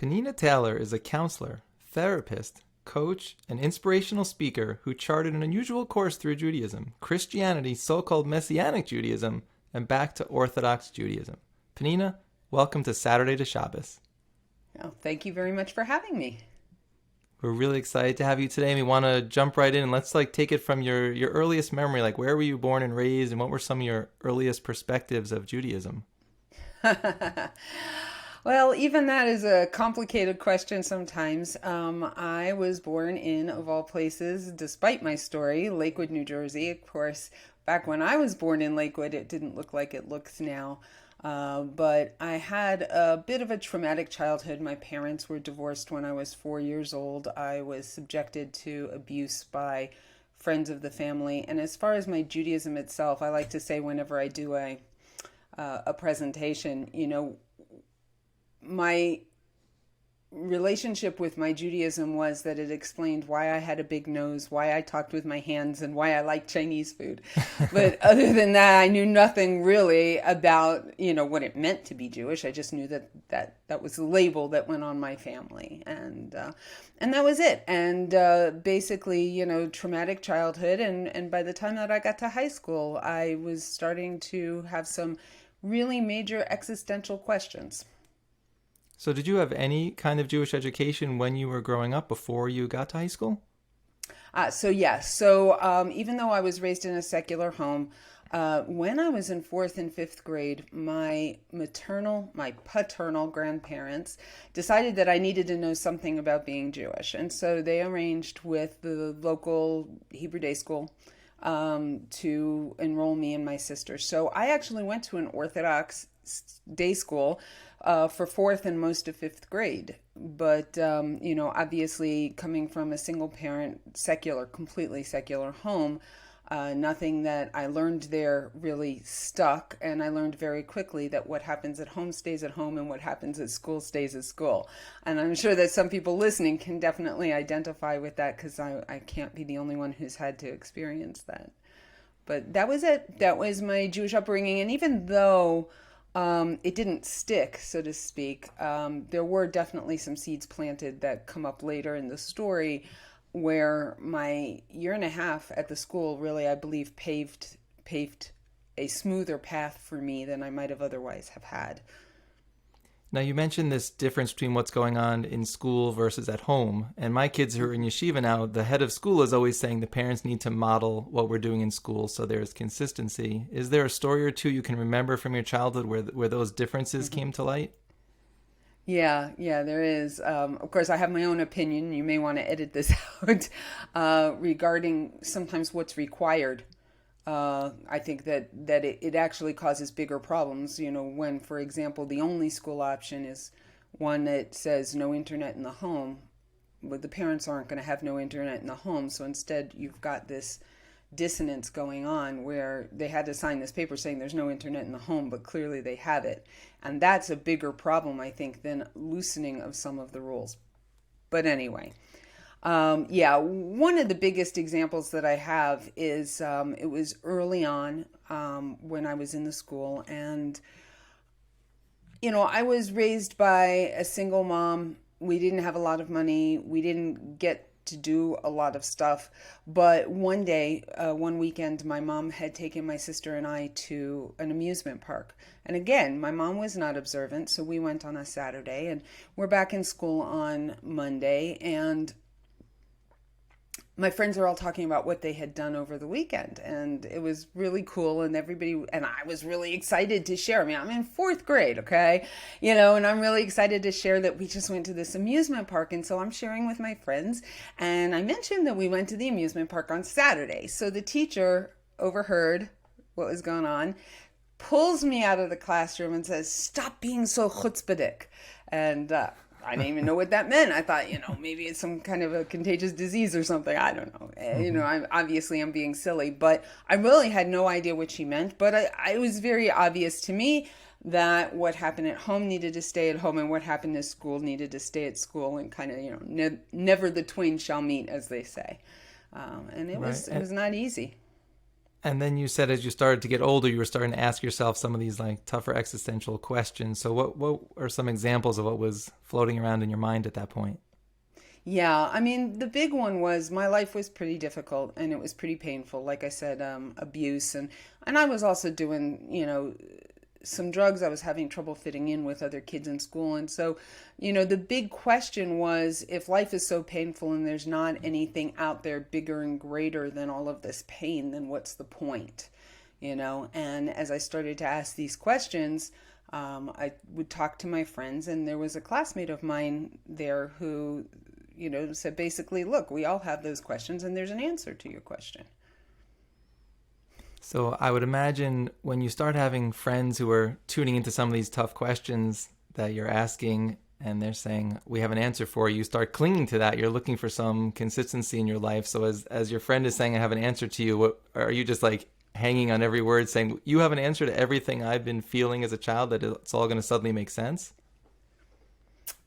Penina Taylor is a counselor, therapist, coach, and inspirational speaker who charted an unusual course through Judaism, Christianity, so-called Messianic Judaism, and back to Orthodox Judaism. Penina, welcome to Saturday to Shabbos. Oh, thank you very much for having me. We're really excited to have you today, and we want to jump right in and let's take it from your earliest memory. Where were you born and raised, and what were some of your earliest perspectives of Judaism? Well, even that is a complicated question sometimes. I was born in, of all places, despite my story, Lakewood, New Jersey. Of course, back when I was born in Lakewood, it didn't look like it looks now. But I had a bit of a traumatic childhood. My parents were divorced when I was 4 years old. I was subjected to abuse by friends of the family. And as far as my Judaism itself, I like to say whenever I do a presentation, my relationship with my Judaism was that it explained why I had a big nose, why I talked with my hands, and why I liked Chinese food. But other than that, I knew nothing really about, what it meant to be Jewish. I just knew that was the label that went on my family. And that was it. And basically, traumatic childhood. And by the time that I got to high school, I was starting to have some really major existential questions. So did you have any kind of Jewish education when you were growing up before you got to high school? Yes. So even though I was raised in a secular home, when I was in fourth and fifth grade, my paternal grandparents decided that I needed to know something about being Jewish. And so they arranged with the local Hebrew day school to enroll me and my sister. So I actually went to an Orthodox day school for fourth and most of fifth grade. But, obviously coming from a single parent, completely secular home, nothing that I learned there really stuck. And I learned very quickly that what happens at home stays at home and what happens at school stays at school. And I'm sure that some people listening can definitely identify with that because I can't be the only one who's had to experience that. But that was it. That was my Jewish upbringing. And even though it didn't stick, so to speak, there were definitely some seeds planted that come up later in the story where my year and a half at the school really, I believe, paved a smoother path for me than I might have otherwise have had. Now, you mentioned this difference between what's going on in school versus at home. And my kids who are in yeshiva now, the head of school is always saying the parents need to model what we're doing in school so there's consistency. Is there a story or two you can remember from your childhood where those differences came to light? Yeah, there is. Of course, I have my own opinion. You may want to edit this out regarding sometimes what's required. I think that it actually causes bigger problems, when, for example, the only school option is one that says no internet in the home. But the parents aren't going to have no internet in the home. So instead, you've got this dissonance going on where they had to sign this paper saying there's no internet in the home, but clearly they have it. And that's a bigger problem, I think, than loosening of some of the rules. But anyway. One of the biggest examples that I have is it was early on when I was in the school. And, I was raised by a single mom. We didn't have a lot of money. We didn't get to do a lot of stuff. But one day, one weekend, my mom had taken my sister and I to an amusement park. And again, my mom was not observant, so we went on a Saturday. And we're back in school on Monday. And my friends were all talking about what they had done over the weekend, and it was really cool. And I was really excited to share. I mean, I'm in fourth grade, okay? And I'm really excited to share that we just went to this amusement park. And so I'm sharing with my friends, and I mentioned that we went to the amusement park on Saturday. So the teacher overheard what was going on, pulls me out of the classroom and says, "Stop being so chutzpahdik." And I didn't even know what that meant. I thought, maybe it's some kind of a contagious disease or something. I don't know. I'm being silly, but I really had no idea what she meant. But it was very obvious to me that what happened at home needed to stay at home, and what happened at school needed to stay at school, and kind of, never the twain shall meet, as they say. And it was not easy. And then you said as you started to get older, you were starting to ask yourself some of these like tougher existential questions. So what are some examples of what was floating around in your mind at that point? Yeah, I mean, the big one was my life was pretty difficult and it was pretty painful. Like I said, abuse and I was also doing, some drugs. I was having trouble fitting in with other kids in school. And so, the big question was if life is so painful and there's not anything out there bigger and greater than all of this pain, then what's the point? And as I started to ask these questions, I would talk to my friends, and there was a classmate of mine there who, said basically, look, we all have those questions and there's an answer to your question. So I would imagine when you start having friends who are tuning into some of these tough questions that you're asking and they're saying, we have an answer for you, you start clinging to that. You're looking for some consistency in your life. So as your friend is saying, I have an answer to you, what, are you just like hanging on every word saying, you have an answer to everything I've been feeling as a child, that it's all going to suddenly make sense?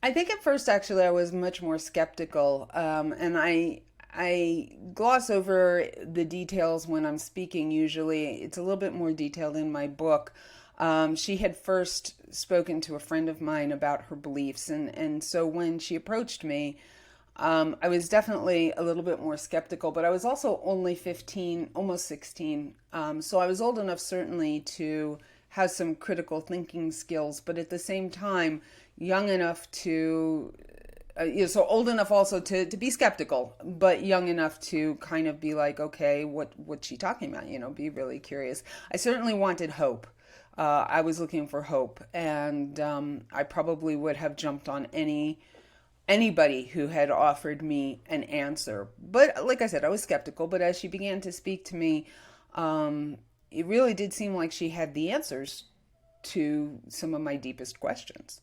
I think at first, actually, I was much more skeptical, and I gloss over the details when I'm speaking. Usually, it's a little bit more detailed in my book. She had first spoken to a friend of mine about her beliefs, and so when she approached me, I was definitely a little bit more skeptical, but I was also only 15, almost 16. So I was old enough, certainly, to have some critical thinking skills, but at the same time, young enough to, so old enough also to be skeptical, but young enough to kind of be like, okay, what's she talking about? Be really curious. I certainly wanted hope. I was looking for hope, and I probably would have jumped on anybody who had offered me an answer. But like I said, I was skeptical. But as she began to speak to me, it really did seem like she had the answers to some of my deepest questions.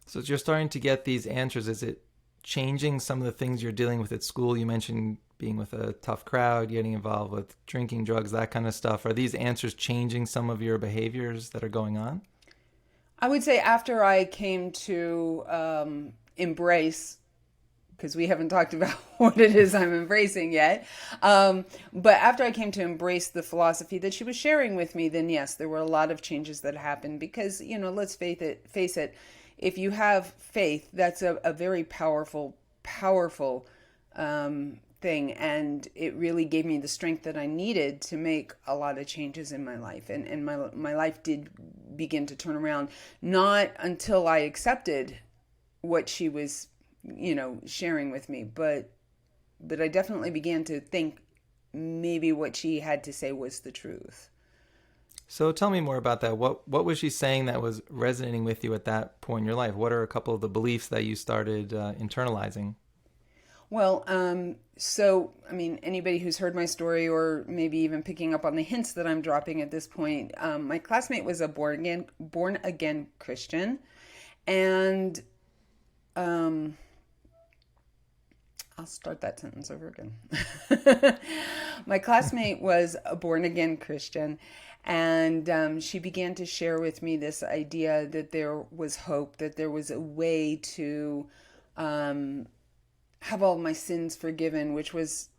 So as you're starting to get these answers, is it changing some of the things you're dealing with at school? You mentioned being with a tough crowd, getting involved with drinking, drugs, that kind of stuff. Are these answers changing some of your behaviors that are going on? I would say after I came to embrace, because we haven't talked about what it is I'm embracing yet, but after I came to embrace the philosophy that she was sharing with me, then yes, there were a lot of changes that happened because, let's face it, if you have faith, that's a very powerful thing. And it really gave me the strength that I needed to make a lot of changes in my life. And my life did begin to turn around, not until I accepted what she was, sharing with me. But I definitely began to think maybe what she had to say was the truth. So tell me more about that. What was she saying that was resonating with you at that point in your life? What are a couple of the beliefs that you started internalizing? Well, so, I mean, anybody who's heard my story or maybe even picking up on the hints that I'm dropping at this point, my classmate was a born again Christian. And I'll start that sentence over again. My classmate was a born again Christian, and she began to share with me this idea that there was hope, that there was a way to have all my sins forgiven, which was,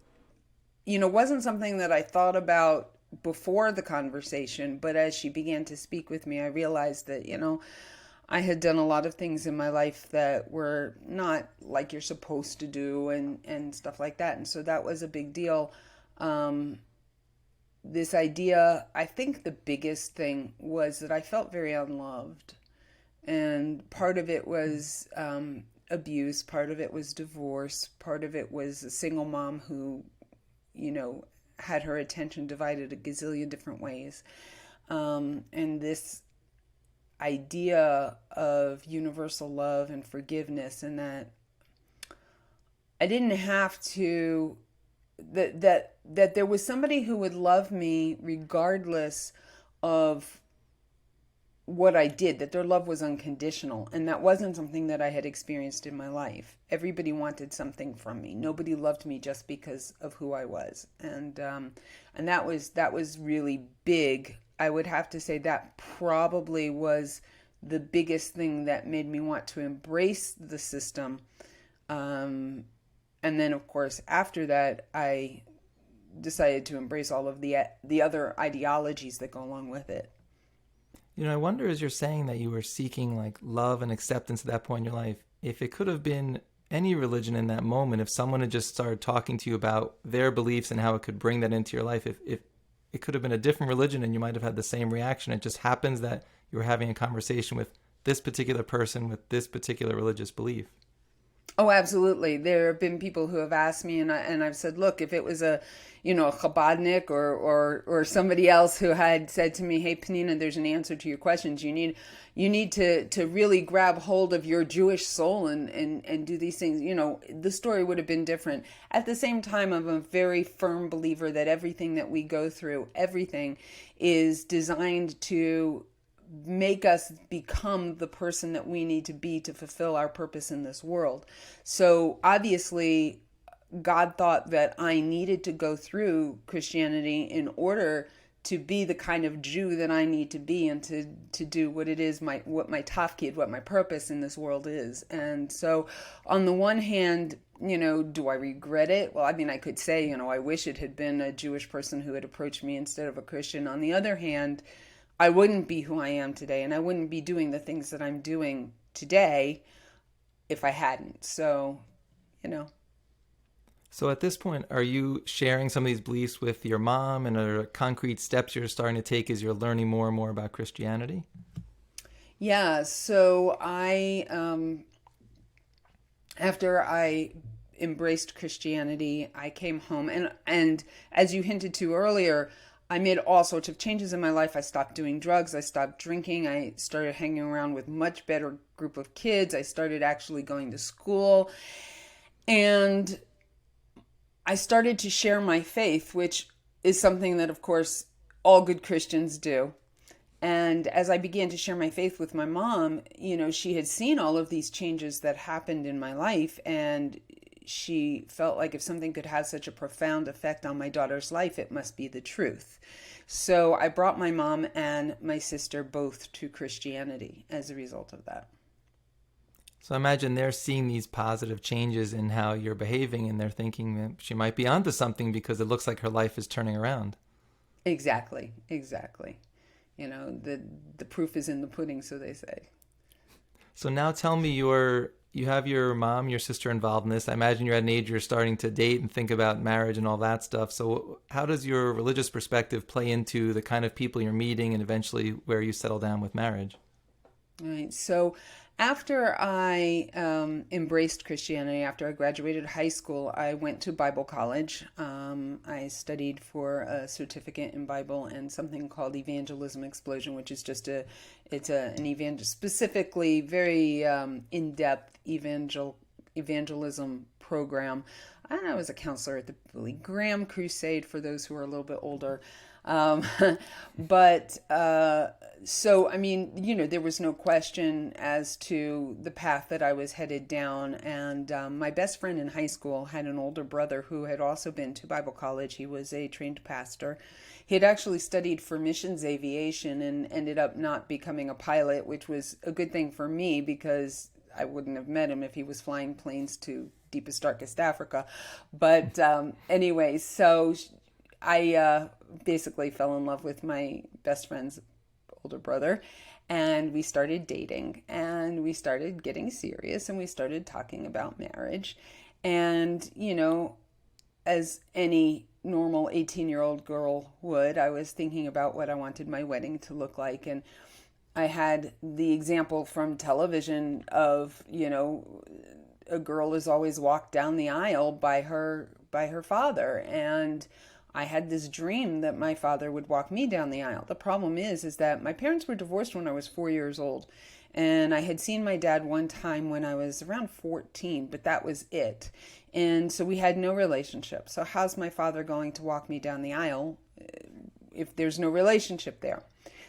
wasn't something that I thought about before the conversation. But as she began to speak with me, I realized that, I had done a lot of things in my life that were not like you're supposed to do and stuff like that. And so that was a big deal. This idea, I think the biggest thing was that I felt very unloved. And part of it was abuse, part of it was divorce, part of it was a single mom who, had her attention divided a gazillion different ways. And this idea of universal love and forgiveness, and that I didn't have to, that there was somebody who would love me regardless of what I did, that their love was unconditional. And that wasn't something that I had experienced in my life. Everybody wanted something from me. Nobody loved me just because of who I was. And that was really big. I would have to say that probably was the biggest thing that made me want to embrace the system. And then, of course, after that, I decided to embrace all of the other ideologies that go along with it. I wonder, as you're saying that you were seeking like love and acceptance at that point in your life, if it could have been any religion in that moment, if someone had just started talking to you about their beliefs and how it could bring that into your life, if it could have been a different religion and you might have had the same reaction. It just happens that you were having a conversation with this particular person with this particular religious belief. Oh, absolutely. There have been people who have asked me, and I've said, look, if it was a Chabadnik or somebody else who had said to me, hey, Penina, there's an answer to your questions. You need to really grab hold of your Jewish soul and do these things. The story would have been different. At the same time, I'm a very firm believer that everything that we go through, everything is designed to make us become the person that we need to be to fulfill our purpose in this world. So obviously, God thought that I needed to go through Christianity in order to be the kind of Jew that I need to be and to do what it is, what my tafkid, what my purpose in this world is. And so on the one hand, do I regret it? Well, I mean, I could say, I wish it had been a Jewish person who had approached me instead of a Christian. On the other hand, I wouldn't be who I am today, and I wouldn't be doing the things that I'm doing today if I hadn't. So, So at this point, are you sharing some of these beliefs with your mom, and are there concrete steps you're starting to take as you're learning more and more about Christianity? Yeah, so after I embraced Christianity, I came home, and as you hinted to earlier, I made all sorts of changes in my life. I stopped doing drugs. I stopped drinking. I started hanging around with much better group of kids. I started actually going to school. And I started to share my faith, which is something that, of course, all good Christians do. And as I began to share my faith with my mom, she had seen all of these changes that happened in my life, and she felt like if something could have such a profound effect on my daughter's life, it must be the truth. So I brought my mom and my sister both to Christianity as a result of that. So I imagine they're seeing these positive changes in how you're behaving, and they're thinking that she might be onto something because it looks like her life is turning around. Exactly. The proof is in the pudding, so they say. So now tell me, you have your mom, your sister involved in this. I imagine you're at an age you're starting to date and think about marriage and all that stuff. So how does your religious perspective play into the kind of people you're meeting and eventually where you settle down with marriage? All right. So after I embraced Christianity, after I graduated high school, I went to Bible college. I studied for a certificate in Bible and something called Evangelism Explosion, which is just an specifically very in-depth evangelism program. And I was a counselor at the Billy Graham Crusade for those who are a little bit older. So, I mean, there was no question as to the path that I was headed down. And my best friend in high school had an older brother who had also been to Bible college. He was a trained pastor. He had actually studied for missions aviation and ended up not becoming a pilot, which was a good thing for me because I wouldn't have met him if he was flying planes to deepest, darkest Africa. But anyway, so I basically fell in love with my best friend's older brother, and we started dating, and we started getting serious, and we started talking about marriage. And, as any normal 18-year-old girl would, I was thinking about what I wanted my wedding to look like. And I had the example from television of, a girl is always walked down the aisle by her father. And I had this dream that my father would walk me down the aisle. The problem is that my parents were divorced when I was 4 years old. And I had seen my dad one time when I was around 14, but that was it. And so we had no relationship. So how's my father going to walk me down the aisle if there's no relationship there?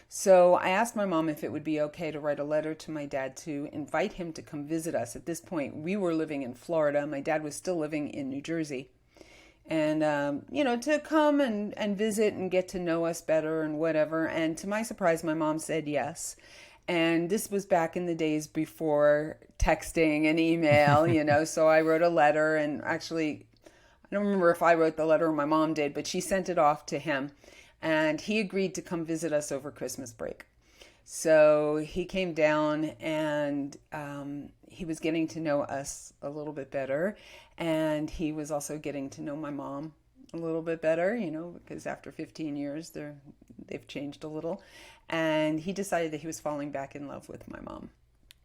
So I asked my mom if it would be okay to write a letter to my dad to invite him to come visit us. At this point, we were living in Florida. My dad was still living in New Jersey. And, to come and visit and get to know us better and whatever. And to my surprise, my mom said yes. And this was back in the days before texting and email, so I wrote a letter, and actually I don't remember if I wrote the letter or my mom did, but she sent it off to him, and he agreed to come visit us over Christmas break. So he came down, and he was getting to know us a little bit better, and he was also getting to know my mom a little bit better, because after 15 years, they've changed a little. And he decided that he was falling back in love with my mom.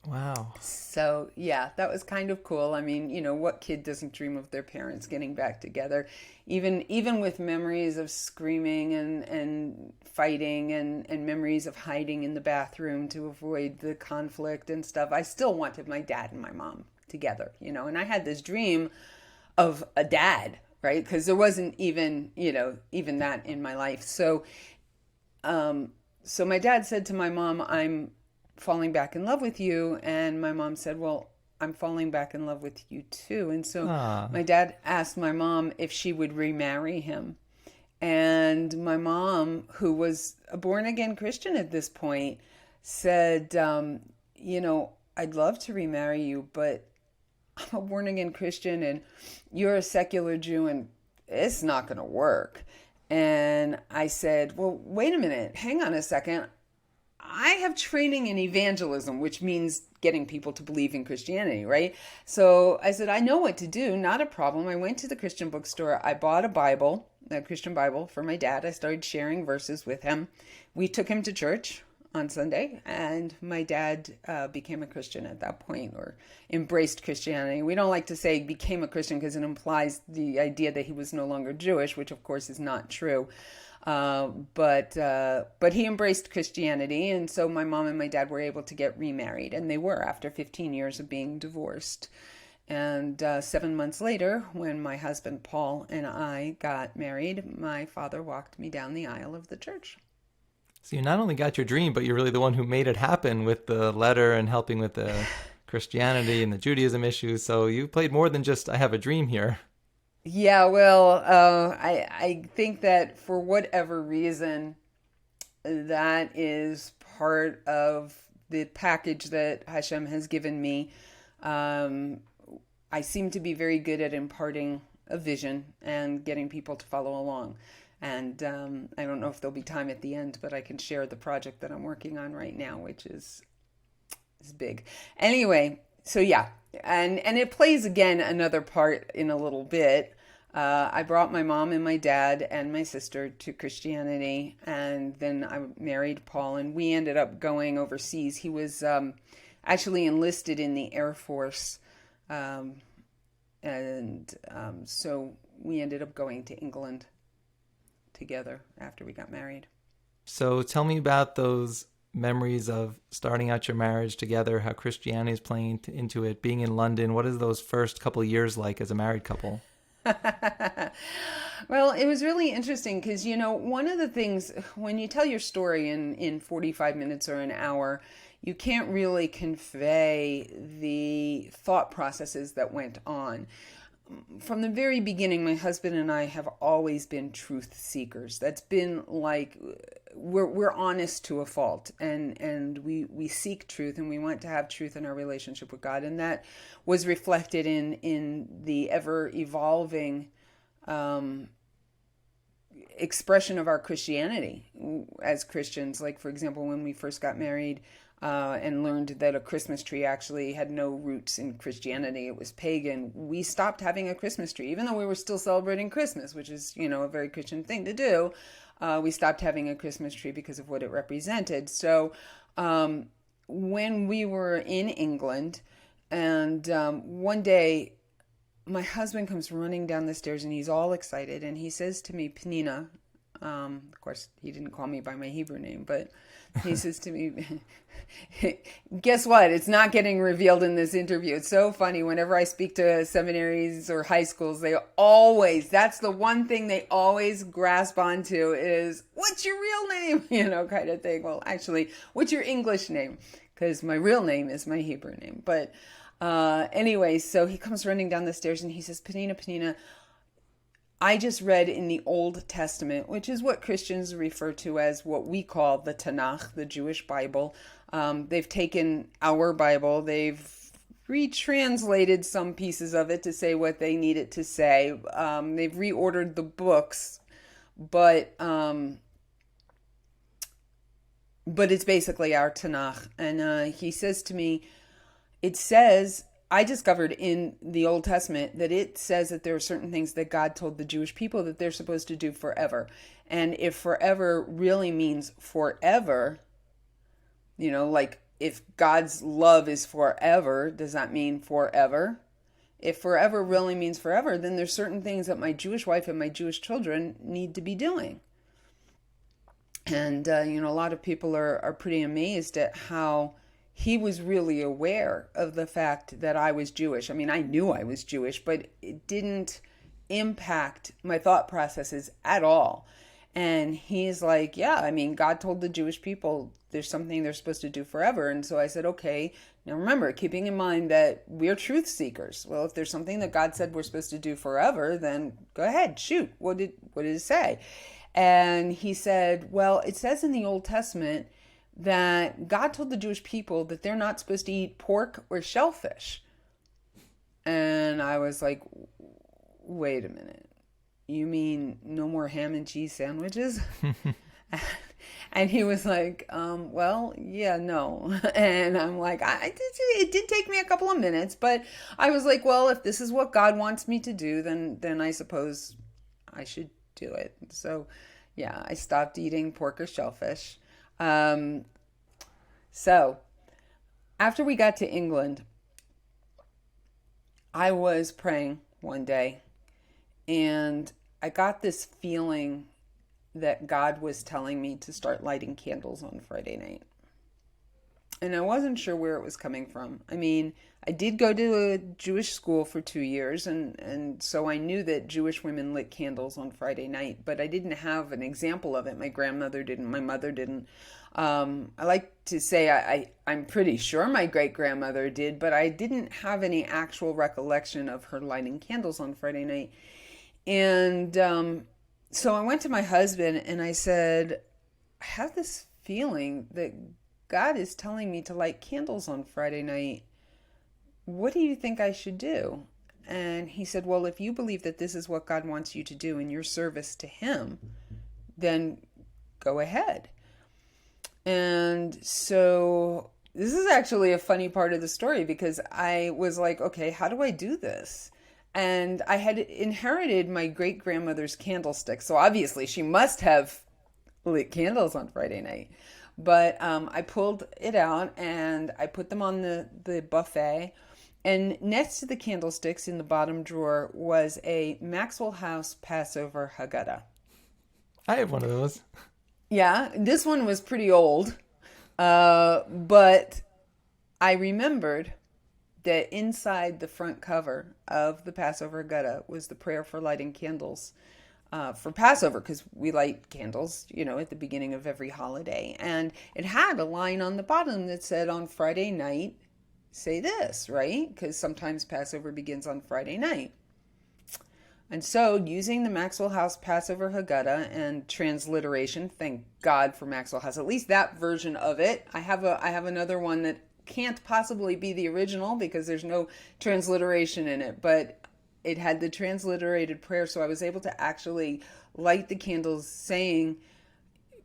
Wow. So, yeah, that was kind of cool. I mean, what kid doesn't dream of their parents getting back together? Even with memories of screaming and fighting and memories of hiding in the bathroom to avoid the conflict and stuff, I still wanted my dad and my mom together, and I had this dream of a dad, right? Because there wasn't even that in my life. So my dad said to my mom, "I'm falling back in love with you." And my mom said, "Well, I'm falling back in love with you too." And so my dad asked my mom if she would remarry him. And my mom, who was a born again Christian at this point, said, "I'd love to remarry you, but I'm a born again Christian and you're a secular Jew and it's not going to work." And I said, "Well, wait a minute, hang on a second. I have training in evangelism, which means getting people to believe in Christianity, right?" So I said, "I know what to do, not a problem." I went to the Christian bookstore. I bought a Christian Bible for my dad. I started sharing verses with him. We took him to church on Sunday, and my dad became a Christian at that point, or embraced Christianity. We don't like to say became a Christian because it implies the idea that he was no longer Jewish, which of course is not true. But he embraced Christianity, and so my mom and my dad were able to get remarried, and they were after 15 years of being divorced. And 7 months later, when my husband Paul and I got married, my father walked me down the aisle of the church. So you not only got your dream, but you're really the one who made it happen with the letter and helping with the Christianity and the Judaism issues. So you played more than just, I have a dream here. Yeah, well, I think that for whatever reason, that is part of the package that Hashem has given me. I seem to be very good at imparting a vision and getting people to follow along. And I don't know if there'll be time at the end, but I can share the project that I'm working on right now, which is big. Anyway, so yeah, and it plays again another part in a little bit. I brought my mom and my dad and my sister to Christianity, and then I married Paul, and we ended up going overseas. He was actually enlisted in the Air Force, so we ended up going to England together after we got married. So tell me about those memories of starting out your marriage together, how Christianity is playing into it, being in London. What is those first couple of years like as a married couple? Well, it was really interesting because, one of the things when you tell your story in 45 minutes or an hour, you can't really convey the thought processes that went on. From the very beginning, my husband and I have always been truth seekers. That's been like, we're honest to a fault, and we seek truth, and we want to have truth in our relationship with God, and that was reflected in the ever evolving expression of our Christianity as Christians. Like, for example, when we first got married, and learned that a Christmas tree actually had no roots in Christianity. It was pagan. We stopped having a Christmas tree, even though we were still celebrating Christmas, which is, a very Christian thing to do. We stopped having a Christmas tree because of what it represented. So when we were in England, and one day my husband comes running down the stairs, and he's all excited, and he says to me, "Penina," of course, he didn't call me by my Hebrew name, but he says to me, guess what? It's not getting revealed in this interview. It's so funny. Whenever I speak to seminaries or high schools, that's the one thing they always grasp onto is, what's your real name? Kind of thing. Well, actually, what's your English name? Because my real name is my Hebrew name. But anyway, so he comes running down the stairs and he says, Penina, I just read in the Old Testament, which is what Christians refer to as what we call the Tanakh, the Jewish Bible. They've taken our Bible, they've retranslated some pieces of it to say what they need it to say. They've reordered the books, but it's basically our Tanakh. And he says to me, it says, I discovered in the Old Testament that it says that there are certain things that God told the Jewish people that they're supposed to do forever. And if forever really means forever, like if God's love is forever, does that mean forever? If forever really means forever, then there's certain things that my Jewish wife and my Jewish children need to be doing. And, a lot of people are pretty amazed at how he was really aware of the fact that I was Jewish. I mean, I knew I was Jewish, but it didn't impact my thought processes at all. And he's like, yeah, I mean, God told the Jewish people there's something they're supposed to do forever. And so I said, okay, now remember, keeping in mind that we're truth seekers. Well, if there's something that God said we're supposed to do forever, then go ahead, shoot. What did it say? And he said, well, it says in the Old Testament that God told the Jewish people that they're not supposed to eat pork or shellfish. And I was like, wait a minute. You mean no more ham and cheese sandwiches? And he was like, well, yeah, no. And I'm like, it did take me a couple of minutes, but I was like, well, if this is what God wants me to do, then I suppose I should do it. So yeah, I stopped eating pork or shellfish. So after we got to England, I was praying one day and I got this feeling that God was telling me to start lighting candles on Friday night. And I wasn't sure where it was coming from. I mean, I did go to a Jewish school for 2 years, and so I knew that Jewish women lit candles on Friday night, but I didn't have an example of it. My grandmother didn't, my mother didn't. I like to say I'm pretty sure my great-grandmother did, but I didn't have any actual recollection of her lighting candles on Friday night. And so I went to my husband and I said, I have this feeling that God is telling me to light candles on Friday night. What do you think I should do? And he said, well, if you believe that this is what God wants you to do in your service to him, then go ahead. And so this is actually a funny part of the story because I was like, okay, how do I do this? And I had inherited my great-grandmother's candlestick. So obviously she must have lit candles on Friday night. But I pulled it out and I put them on the buffet. And next to the candlesticks in the bottom drawer was a Maxwell House Passover Haggadah. I have one of those. Yeah, this one was pretty old. But I remembered that inside the front cover of the Passover Haggadah was the prayer for lighting candles for Passover, because we light candles, at the beginning of every holiday. And it had a line on the bottom that said, on Friday night, say this, right? Because sometimes Passover begins on Friday night. And so using the Maxwell House Passover Haggadah and transliteration, thank God for Maxwell House, at least that version of it. I have another one that can't possibly be the original because there's no transliteration in it, but it had the transliterated prayer, so I was able to actually light the candles saying,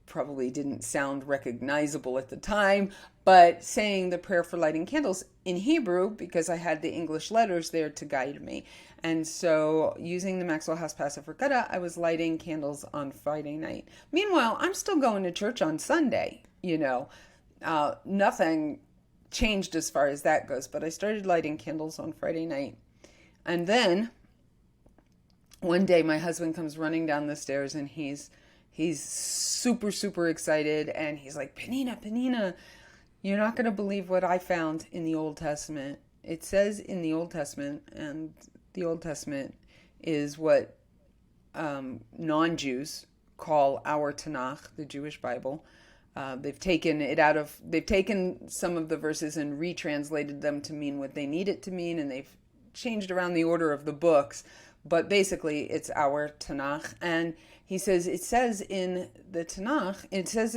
probably didn't sound recognizable at the time, but saying the prayer for lighting candles in Hebrew because I had the English letters there to guide me. And so using the Maxwell House Passover Haggadah, I was lighting candles on Friday night. Meanwhile, I'm still going to church on Sunday, nothing changed as far as that goes, but I started lighting candles on Friday night. And then one day my husband comes running down the stairs and he's super, super excited. And he's like, Penina, you're not going to believe what I found in the Old Testament. It says in the Old Testament, and the Old Testament is what non-Jews call our Tanakh, the Jewish Bible. They've taken some of the verses and retranslated them to mean what they need it to mean, and they've changed around the order of the books, but basically it's our Tanakh. And he says it says in the Tanakh, it says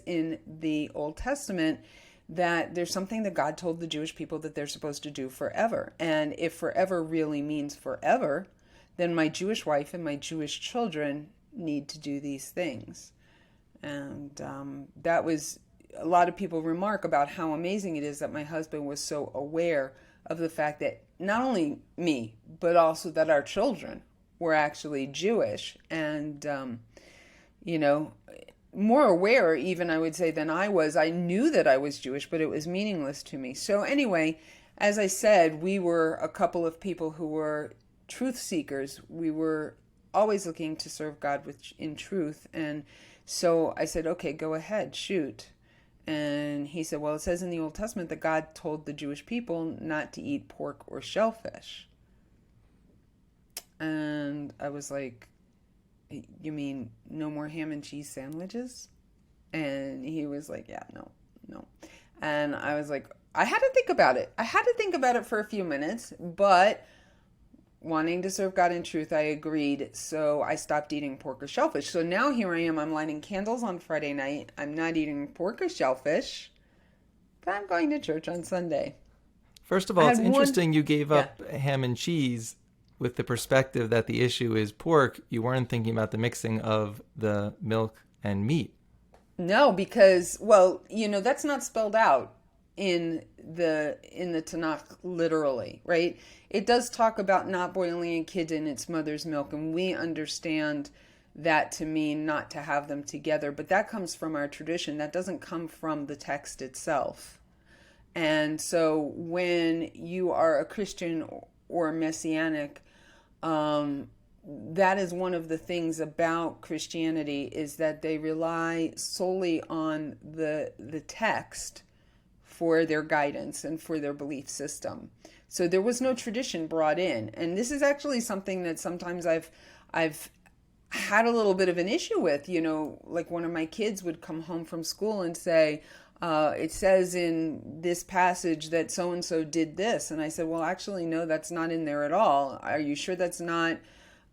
in the Old Testament that there's something that God told the Jewish people that they're supposed to do forever. And if forever really means forever, then my Jewish wife and my Jewish children need to do these things. And that was, a lot of people remark about how amazing it is that my husband was so aware of the fact that not only me, but also that our children were actually Jewish. And, more aware even, I would say, than I was. I knew that I was Jewish, but it was meaningless to me. So anyway, as I said, we were a couple of people who were truth seekers. We were always looking to serve God in truth. And so I said, okay, go ahead, shoot. And he said, well, it says in the Old Testament that God told the Jewish people not to eat pork or shellfish. And I was like, you mean no more ham and cheese sandwiches? And he was like, yeah, no. And I was like, I had to think about it. I had to think about it for a few minutes, but wanting to serve God in truth, I agreed. So I stopped eating pork or shellfish. So now here I am. I'm lighting candles on Friday night. I'm not eating pork or shellfish, but I'm going to church on Sunday. First of all, it's interesting you gave up ham and cheese with the perspective that the issue is pork. You weren't thinking about the mixing of the milk and meat. No, because, that's not spelled out in the Tanakh literally, right? It does talk about not boiling a kid in its mother's milk, and we understand that to mean not to have them together, but that comes from our tradition. That doesn't come from the text itself. And so when you are a Christian or Messianic, that is one of the things about Christianity, is that they rely solely on the text for their guidance and for their belief system. So there was no tradition brought in. And this is actually something that sometimes I've had a little bit of an issue with. Like one of my kids would come home from school and say, it says in this passage that so-and-so did this. And I said, well, actually, no, that's not in there at all. Are you sure that's not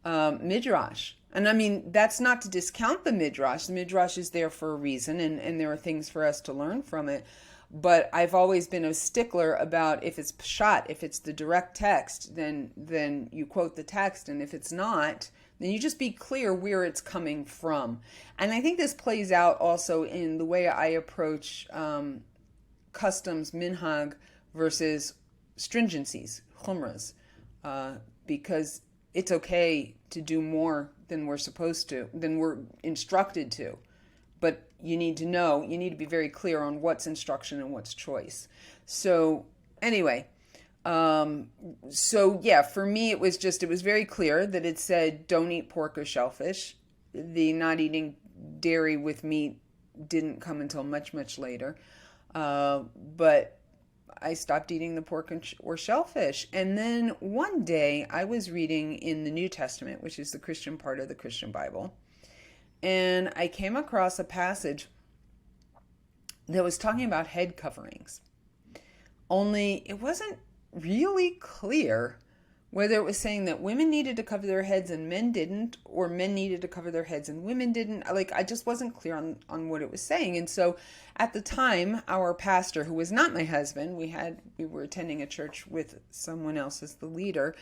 Midrash? And I mean, that's not to discount the Midrash. The Midrash is there for a reason, and there are things for us to learn from it. But I've always been a stickler about, if it's pshat, if it's the direct text, then you quote the text. And if it's not, then you just be clear where it's coming from. And I think this plays out also in the way I approach customs, minhag, versus stringencies, chumras, because it's okay to do more than we're supposed to, than we're instructed to. But you need to be very clear on what's instruction and what's choice. So anyway, for me, it was very clear that it said don't eat pork or shellfish. The not eating dairy with meat didn't come until much, much later. But I stopped eating the pork or shellfish. And then one day I was reading in the New Testament, which is the Christian part of the Christian Bible. And I came across a passage that was talking about head coverings. Only it wasn't really clear whether it was saying that women needed to cover their heads and men didn't, or men needed to cover their heads and women didn't. I just wasn't clear on what it was saying. And so at the time, our pastor, who was not my husband, we were attending a church with someone else as the leader,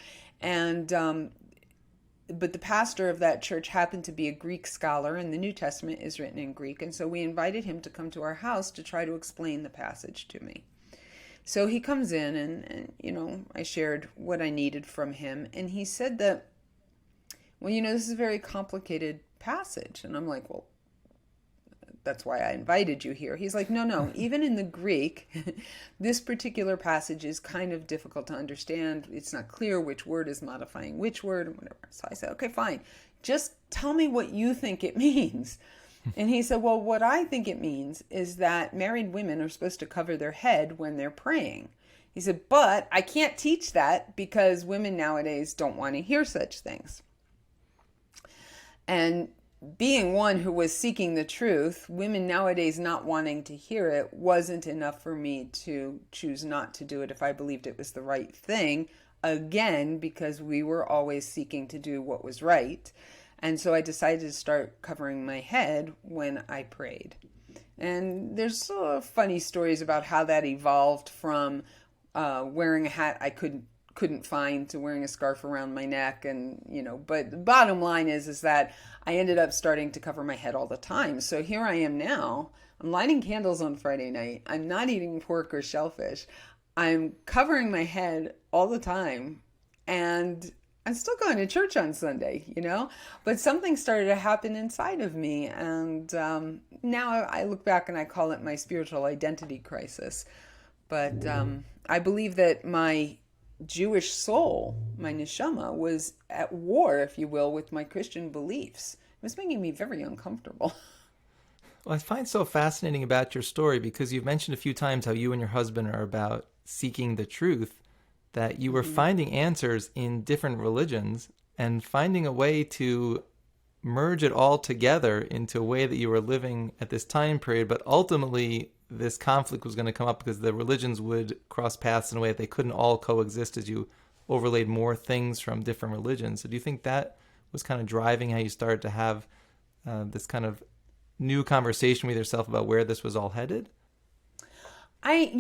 but the pastor of that church happened to be a Greek scholar, and the New Testament is written in Greek. And so we invited him to come to our house to try to explain the passage to me. So he comes in and I shared what I needed from him. And he said that, well, this is a very complicated passage. And I'm like, well, that's why I invited you here. He's like, no, even in the Greek, this particular passage is kind of difficult to understand. It's not clear which word is modifying which word and whatever. So I said, okay, fine. Just tell me what you think it means. And he said, well, what I think it means is that married women are supposed to cover their head when they're praying. He said, but I can't teach that because women nowadays don't want to hear such things. And being one who was seeking the truth, women nowadays not wanting to hear it wasn't enough for me to choose not to do it if I believed it was the right thing. Again, because we were always seeking to do what was right. And so I decided to start covering my head when I prayed. And there's funny stories about how that evolved from wearing a hat I couldn't find to wearing a scarf around my neck, and but the bottom line is that I ended up starting to cover my head all the time. So here I am now. I'm lighting candles on Friday night. I'm not eating pork or shellfish. I'm covering my head all the time, and I'm still going to church on Sunday, but something started to happen inside of me. And now I look back and I call it my spiritual identity crisis. But I believe that my Jewish soul, my neshama, was at war, if you will, with my Christian beliefs. It was making me very uncomfortable. Well, I find so fascinating about your story because you've mentioned a few times how you and your husband are about seeking the truth, that you were finding answers in different religions and finding a way to merge it all together into a way that you were living at this time period. But ultimately, this conflict was going to come up because the religions would cross paths in a way that they couldn't all coexist as you overlaid more things from different religions. So do you think that was kind of driving how you started to have this kind of new conversation with yourself about where this was all headed? I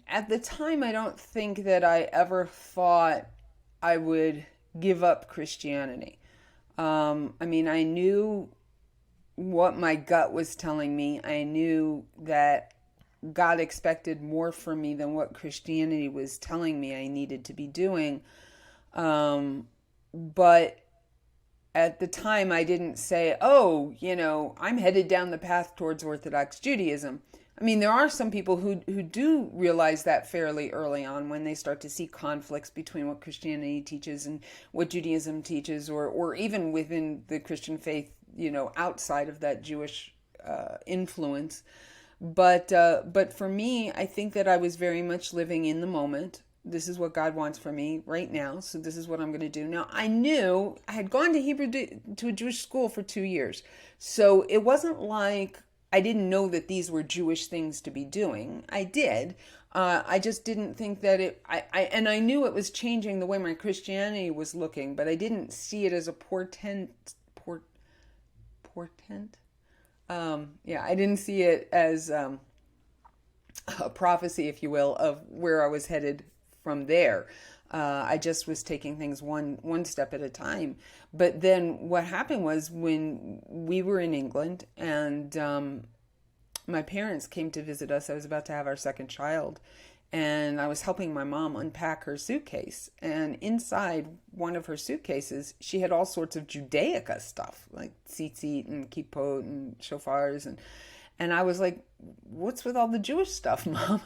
at the time, I don't think that I ever thought I would give up Christianity. I knew what my gut was telling me. I knew that God expected more from me than what Christianity was telling me I needed to be doing. But at the time, I didn't say, I'm headed down the path towards Orthodox Judaism. There are some people who do realize that fairly early on when they start to see conflicts between what Christianity teaches and what Judaism teaches, or even within the Christian faith, outside of that Jewish influence. But for me, I think that I was very much living in the moment. This is what God wants for me right now, so this is what I'm going to do. Now, I knew I had gone to a Jewish school for 2 years, so it wasn't like I didn't know that these were Jewish things to be doing. I did. I just didn't think that I knew it was changing the way my Christianity was looking, but I didn't see it as a portent. I didn't see it as a prophecy, if you will, of where I was headed from there. I just was taking things one step at a time. But then what happened was when we were in England and my parents came to visit us, I was about to have our second child, and I was helping my mom unpack her suitcase. And inside one of her suitcases, she had all sorts of Judaica stuff, like tzitzit and kippot and shofars. And I was like, what's with all the Jewish stuff, Mom?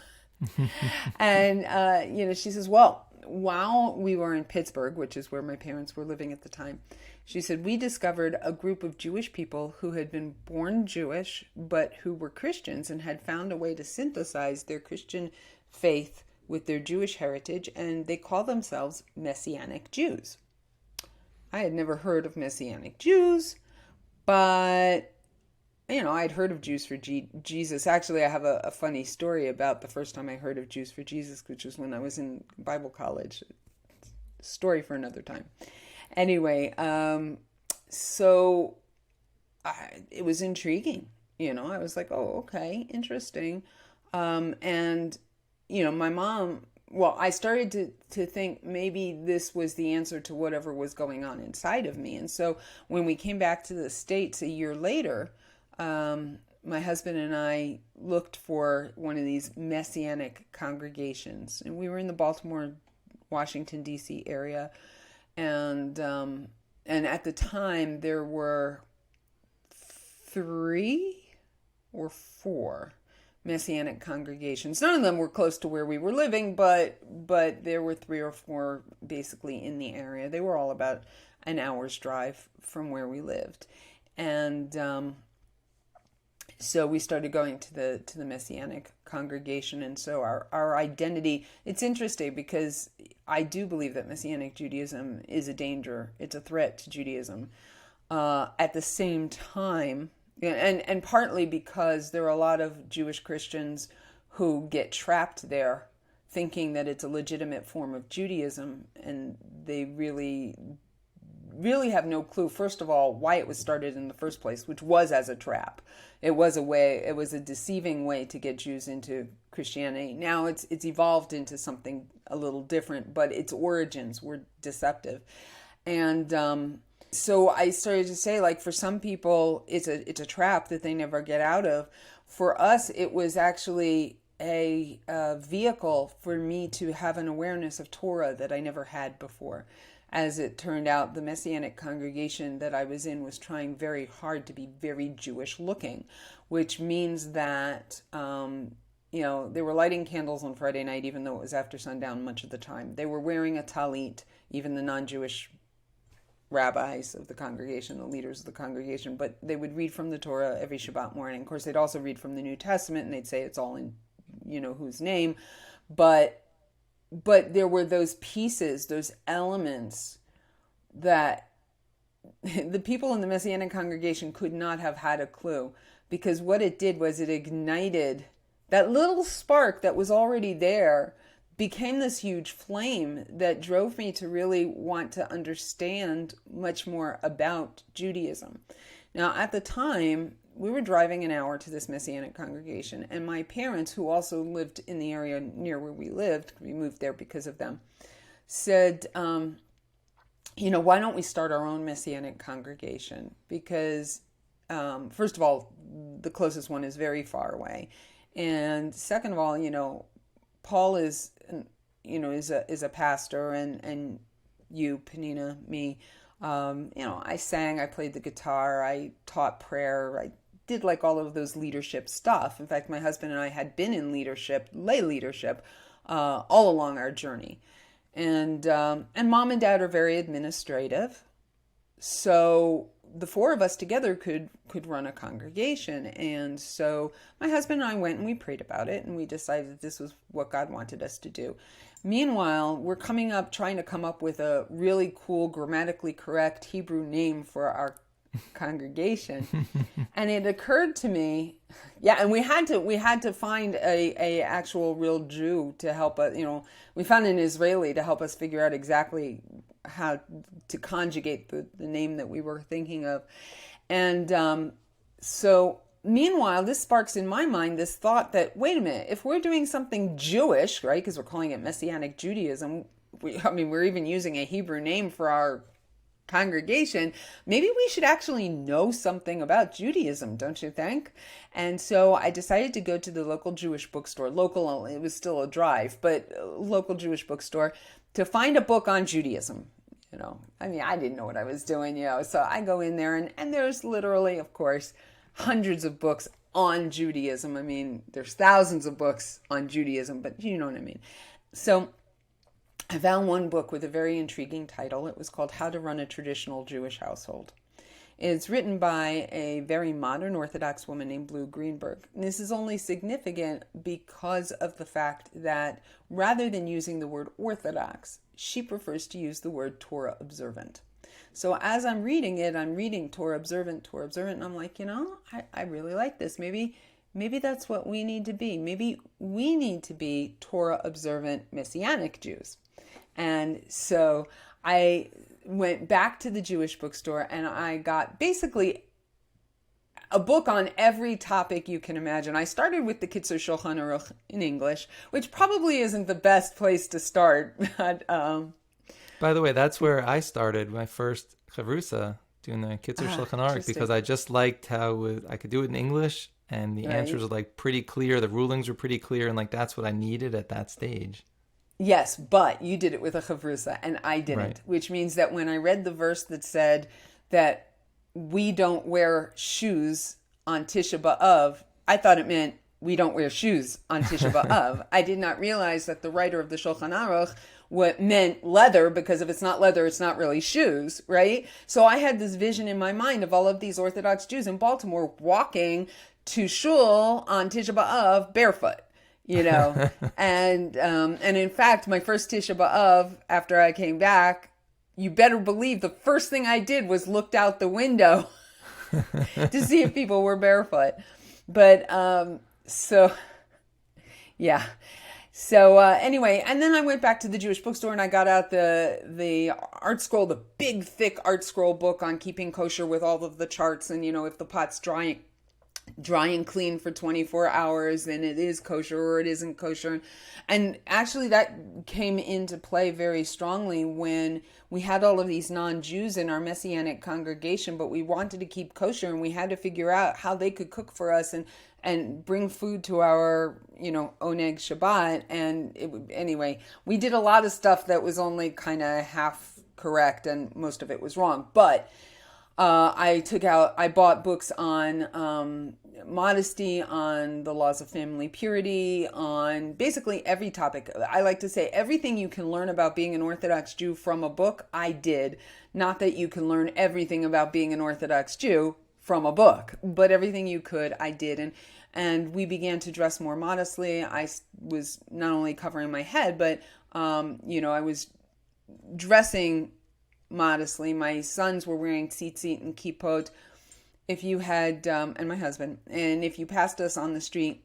And, she says, well, while we were in Pittsburgh, which is where my parents were living at the time, she said, we discovered a group of Jewish people who had been born Jewish, but who were Christians and had found a way to synthesize their Christian faith with their Jewish heritage, and they call themselves Messianic Jews. I had never heard of Messianic Jews, but I'd heard of Jews for Jesus. Actually, I have a funny story about the first time I heard of Jews for Jesus, which was when I was in Bible college. Story for another time. Anyway, so it was intriguing. I was like, oh, okay, interesting. And my mom, well, I started to think maybe this was the answer to whatever was going on inside of me. And so when we came back to the States a year later, my husband and I looked for one of these Messianic congregations, and we were in the Baltimore, Washington, D.C. area. And at the time there were 3 or 4 Messianic congregations. None of them were close to where we were living, but there were 3 or 4 basically in the area. They were all about an hour's drive from where we lived. And so we started going to the Messianic congregation, and so our identity, it's interesting because I do believe that Messianic Judaism is a danger. It's a threat to Judaism. At the same time, and partly because there are a lot of Jewish Christians who get trapped there thinking that it's a legitimate form of Judaism, and they really really have no clue, first of all, why it was started in the first place, which was as a trap. It was a deceiving way to get Jews into Christianity. Now it's evolved into something a little different, but its origins were deceptive. And so I started to say, like, for some people, it's a trap that they never get out of. For us, it was actually a vehicle for me to have an awareness of Torah that I never had before. As it turned out, the Messianic congregation that I was in was trying very hard to be very Jewish looking, which means that, they were lighting candles on Friday night, even though it was after sundown much of the time. They were wearing a talit, even the non-Jewish rabbis of the congregation, the leaders of the congregation, but they would read from the Torah every Shabbat morning. Of course, they'd also read from the New Testament, and they'd say it's all in, whose name, but there were those pieces, those elements that the people in the Messianic congregation could not have had a clue, because what it did was it ignited that little spark that was already there, became this huge flame that drove me to really want to understand much more about Judaism. Now, at the time, we were driving an hour to this Messianic congregation, and my parents, who also lived in the area near where we lived, we moved there because of them, said, why don't we start our own Messianic congregation? Because, first of all, the closest one is very far away. And second of all, Paul is a pastor, and you, Penina, me, I sang, I played the guitar, I taught prayer, I did like all of those leadership stuff. In fact, my husband and I had been in lay leadership, all along our journey. And mom and dad are very administrative. So the four of us together could run a congregation. And so my husband and I went and we prayed about it, and we decided that this was what God wanted us to do. Meanwhile, we're trying to come up with a really cool, grammatically correct Hebrew name for our congregation. And it occurred to me, and we had to find a actual real Jew to help us. We found an Israeli to help us figure out exactly how to conjugate the name that we were thinking of. And so meanwhile, this sparks in my mind this thought that, wait a minute, if we're doing something Jewish, right, because we're calling it Messianic Judaism, we're even using a Hebrew name for our congregation, maybe we should actually know something about Judaism, don't you think? And so I decided to go to the local Jewish bookstore, it was still a drive, but local Jewish bookstore, to find a book on Judaism. I didn't know what I was doing, so I go in there, and there's literally, of course, hundreds of books on Judaism. There's thousands of books on Judaism, but you know what I mean. So I found one book with a very intriguing title. It was called How to Run a Traditional Jewish Household. It's written by a very modern Orthodox woman named Blue Greenberg. And this is only significant because of the fact that rather than using the word Orthodox, she prefers to use the word Torah observant. So as I'm reading it, I'm reading Torah observant, and I'm like, I really like this. Maybe that's what we need to be. Maybe we need to be Torah observant Messianic Jews. And so I went back to the Jewish bookstore, and I got basically a book on every topic you can imagine. I started with the Kitzur Shulchan Aruch in English, which probably isn't the best place to start. But, by the way, that's where I started my first chavrusa, doing the Kitzur Shulchan Aruch, because I just liked how I could do it in English, and the answers were pretty clear. The rulings were pretty clear, and that's what I needed at that stage. Yes, but you did it with a chavrusa, and I didn't, which means that when I read the verse that said that we don't wear shoes on Tisha B'Av, I thought it meant we don't wear shoes on Tisha B'Av. I did not realize that the writer of the Shulchan Aruch meant leather, because if it's not leather, it's not really shoes, right? So I had this vision in my mind of all of these Orthodox Jews in Baltimore walking to shul on Tisha B'Av barefoot. And in fact, my first Tisha B'Av, after I came back, you better believe the first thing I did was looked out the window to see if people were barefoot. But, So anyway, and then I went back to the Jewish bookstore and I got out the art scroll, the big thick art scroll book on keeping kosher with all of the charts, and if the pot's dry and clean for 24 hours, then it is kosher or it isn't kosher. And actually that came into play very strongly when we had all of these non-Jews in our Messianic congregation, but we wanted to keep kosher and we had to figure out how they could cook for us and bring food to our, Oneg Shabbat. And anyway, we did a lot of stuff that was only kind of half correct and most of it was wrong. But I bought books on modesty, on the laws of family purity, on basically every topic. I like to say everything you can learn about being an Orthodox Jew from a book, I did. Not that you can learn everything about being an Orthodox Jew from a book, but everything you could, I did. And we began to dress more modestly. I was not only covering my head, but, I was dressing modestly. My sons were wearing tzitzit and kippot. If you had, and my husband, and if you passed us on the street,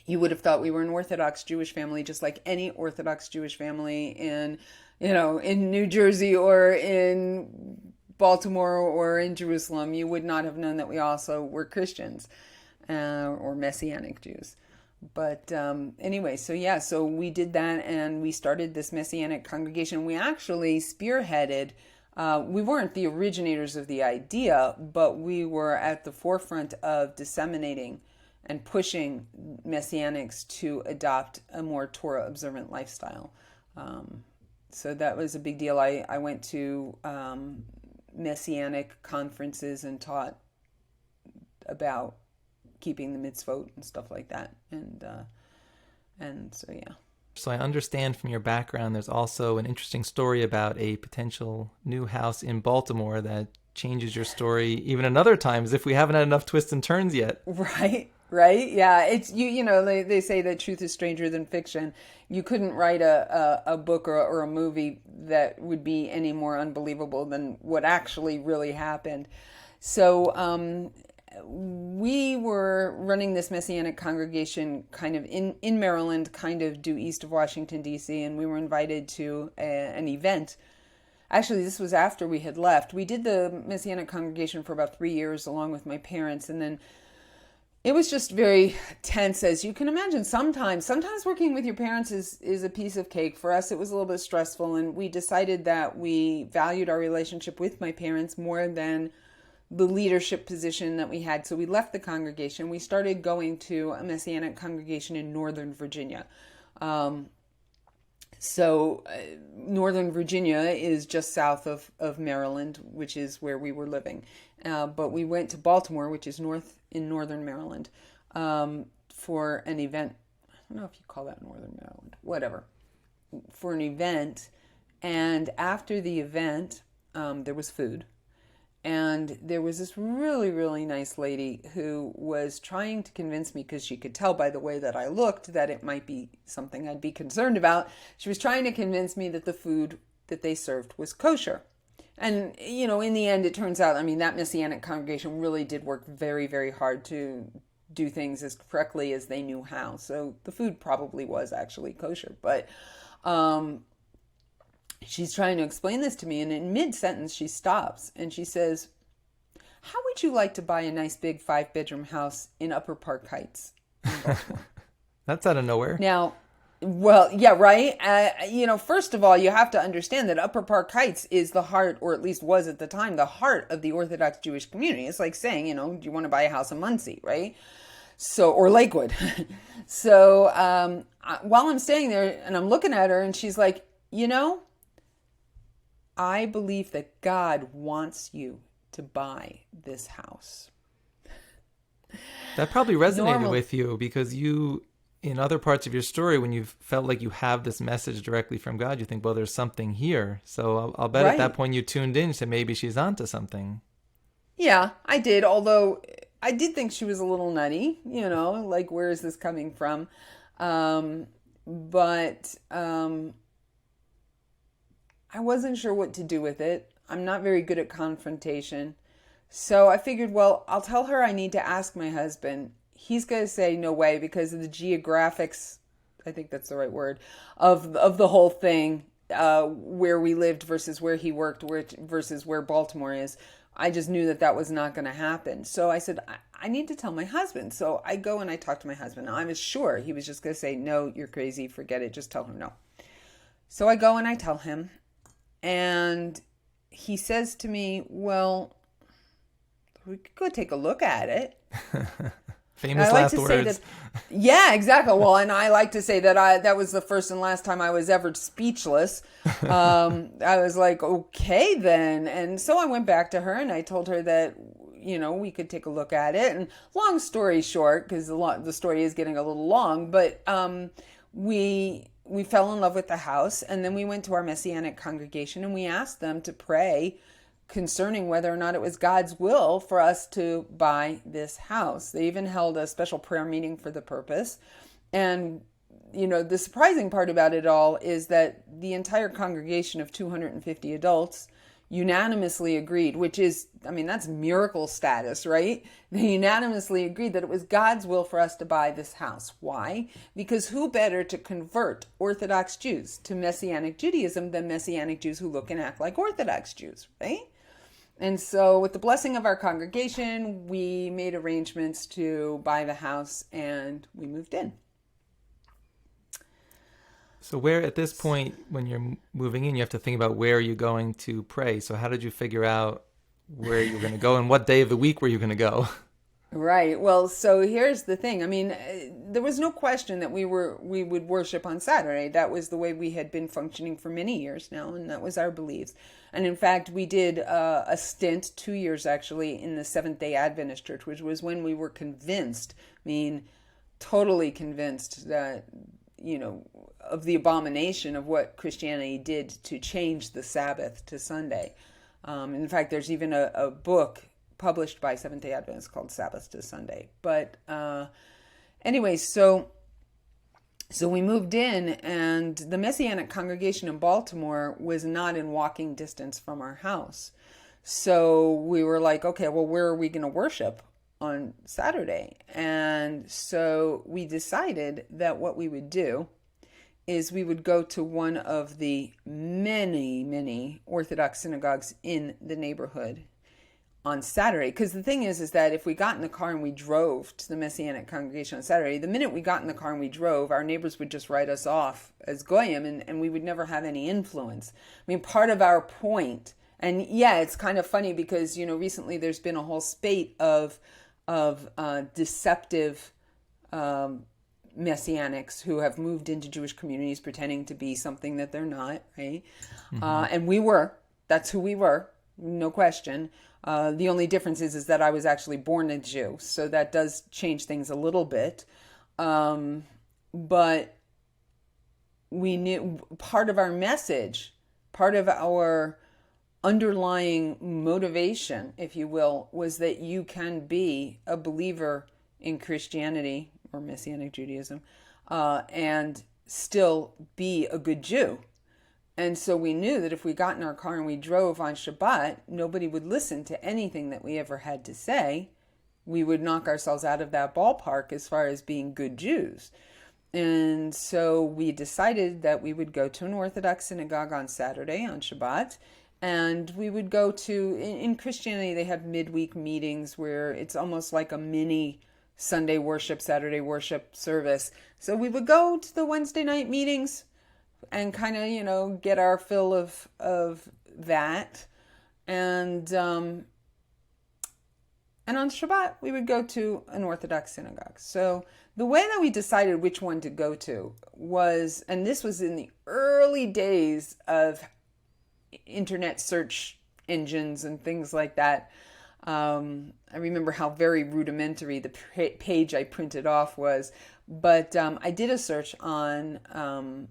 you would have thought we were an Orthodox Jewish family, just like any Orthodox Jewish family in New Jersey or in Baltimore or in Jerusalem. You would not have known that we also were Christians or Messianic Jews. But anyway, so we did that and we started this Messianic congregation. We actually spearheaded, we weren't the originators of the idea, but we were at the forefront of disseminating and pushing Messianics to adopt a more Torah observant lifestyle. So that was a big deal. I went to Messianic conferences and taught about keeping the mitzvot and stuff like that. And so, yeah. So I understand from your background, there's also an interesting story about a potential new house in Baltimore that changes your story even another time, as if we haven't had enough twists and turns yet. Right. Yeah. It's, they say that truth is stranger than fiction. You couldn't write a book or a movie that would be any more unbelievable than what actually really happened. So, we were running this Messianic congregation kind of in Maryland, kind of due east of Washington, D.C., and we were invited to an event. Actually, this was after we had left. We did the Messianic congregation for about 3 years along with my parents, and then it was just very tense, as you can imagine. Sometimes working with your parents is a piece of cake. For us, it was a little bit stressful, and we decided that we valued our relationship with my parents more than the leadership position that we had. So we left the congregation. We started going to a Messianic congregation in Northern Virginia. Northern Virginia is just south of Maryland, which is where we were living. But we went to Baltimore, which is in Northern Maryland, for an event. I don't know if you call that Northern Maryland, whatever, for an event. And after the event, there was food. And there was this really, really nice lady who was trying to convince me, because she could tell by the way that I looked that it might be something I'd be concerned about. She was trying to convince me that the food that they served was kosher. And, in the end, it turns out, that Messianic congregation really did work very, very hard to do things as correctly as they knew how. So the food probably was actually kosher. But she's trying to explain this to me, and in mid-sentence she stops and she says, "How would you like to buy a nice big 5-bedroom house in Upper Park Heights in Baltimore?" That's out of nowhere. Now, well, yeah, right. First of all, you have to understand that Upper Park Heights is the heart, or at least was at the time, the heart of the Orthodox Jewish community. It's like saying, do you want to buy a house in Muncie, right? So, or Lakewood. So, while I'm staying there and I'm looking at her and she's like, I believe that God wants you to buy this house. That probably resonated with you, because you, in other parts of your story, when you felt like you have this message directly from God, you think, well, there's something here. So I'll bet at that point you tuned in, so maybe she's onto something. Yeah, I did. Although I did think she was a little nutty, like, where is this coming from? But I wasn't sure what to do with it. I'm not very good at confrontation. So I figured, well, I'll tell her I need to ask my husband. He's going to say no way because of the geographics I think that's the right word, of the whole thing, where we lived versus where he worked, versus where Baltimore is. I just knew that was not going to happen. So I said, I need to tell my husband. So I go and I talk to my husband. Now, I was sure he was just going to say, no, you're crazy, forget it, just tell him no. So I go and I tell him, and he says to me, well, we could go take a look at it. Famous last words. Yeah, exactly. Well, and I like to say that that was the first and last time I was ever speechless. I was like, okay, then. And so I went back to her and I told her that, we could take a look at it. And long story short, because the story is getting a little long, but we fell in love with the house, and then we went to our Messianic congregation and we asked them to pray concerning whether or not it was God's will for us to buy this house. They even held a special prayer meeting for the purpose. And, the surprising part about it all is that the entire congregation of 250 adults unanimously agreed, which is, that's miracle status, right? They unanimously agreed that it was God's will for us to buy this house. Why? Because who better to convert Orthodox Jews to Messianic Judaism than Messianic Jews who look and act like Orthodox Jews, right? And so with the blessing of our congregation, we made arrangements to buy the house and we moved in. So where, at this point, when you're moving in, you have to think about where you're going to pray. So how did you figure out where you're going to go, and what day of the week were you going to go? Right. Well, so here's the thing. There was no question that we would worship on Saturday. That was the way we had been functioning for many years now, and that was our beliefs. And in fact, we did a stint, 2 years actually, in the Seventh-day Adventist Church, which was when we were convinced, totally convinced that, of the abomination of what Christianity did to change the Sabbath to Sunday. In fact, there's even a book published by Seventh-day Adventists called Sabbath to Sunday. But anyway, so we moved in, and the Messianic congregation in Baltimore was not in walking distance from our house. So we were like, okay, well, where are we going to worship on Saturday? And so we decided that what we would do is we would go to one of the many, many Orthodox synagogues in the neighborhood on Saturday. Because the thing is that if we got in the car and we drove to the Messianic congregation on Saturday, the minute we got in the car and we drove, our neighbors would just write us off as goyim, and we would never have any influence. Part of our point, and yeah, it's kind of funny because, recently there's been a whole spate of deceptive Messianics who have moved into Jewish communities pretending to be something that they're not, right? Mm-hmm. And that's who we were, no question. The only difference is that I was actually born a Jew, so that does change things a little bit. But we knew part of our message, part of our underlying motivation, if you will, was that you can be a believer in Christianity or Messianic Judaism and still be a good Jew. And so we knew that if we got in our car and we drove on Shabbat, nobody would listen to anything that we ever had to say. We would knock ourselves out of that ballpark as far as being good Jews. And so we decided that we would go to an Orthodox synagogue on Saturday, on Shabbat, and we would go to, in Christianity, they have midweek meetings where it's almost like a mini Sunday worship, Saturday worship service. So we would go to the Wednesday night meetings and kind of, get our fill of that. And on Shabbat, we would go to an Orthodox synagogue. So the way that we decided which one to go to was, and this was in the early days of internet search engines and things like that. I remember how very rudimentary the page I printed off was, but I did a search on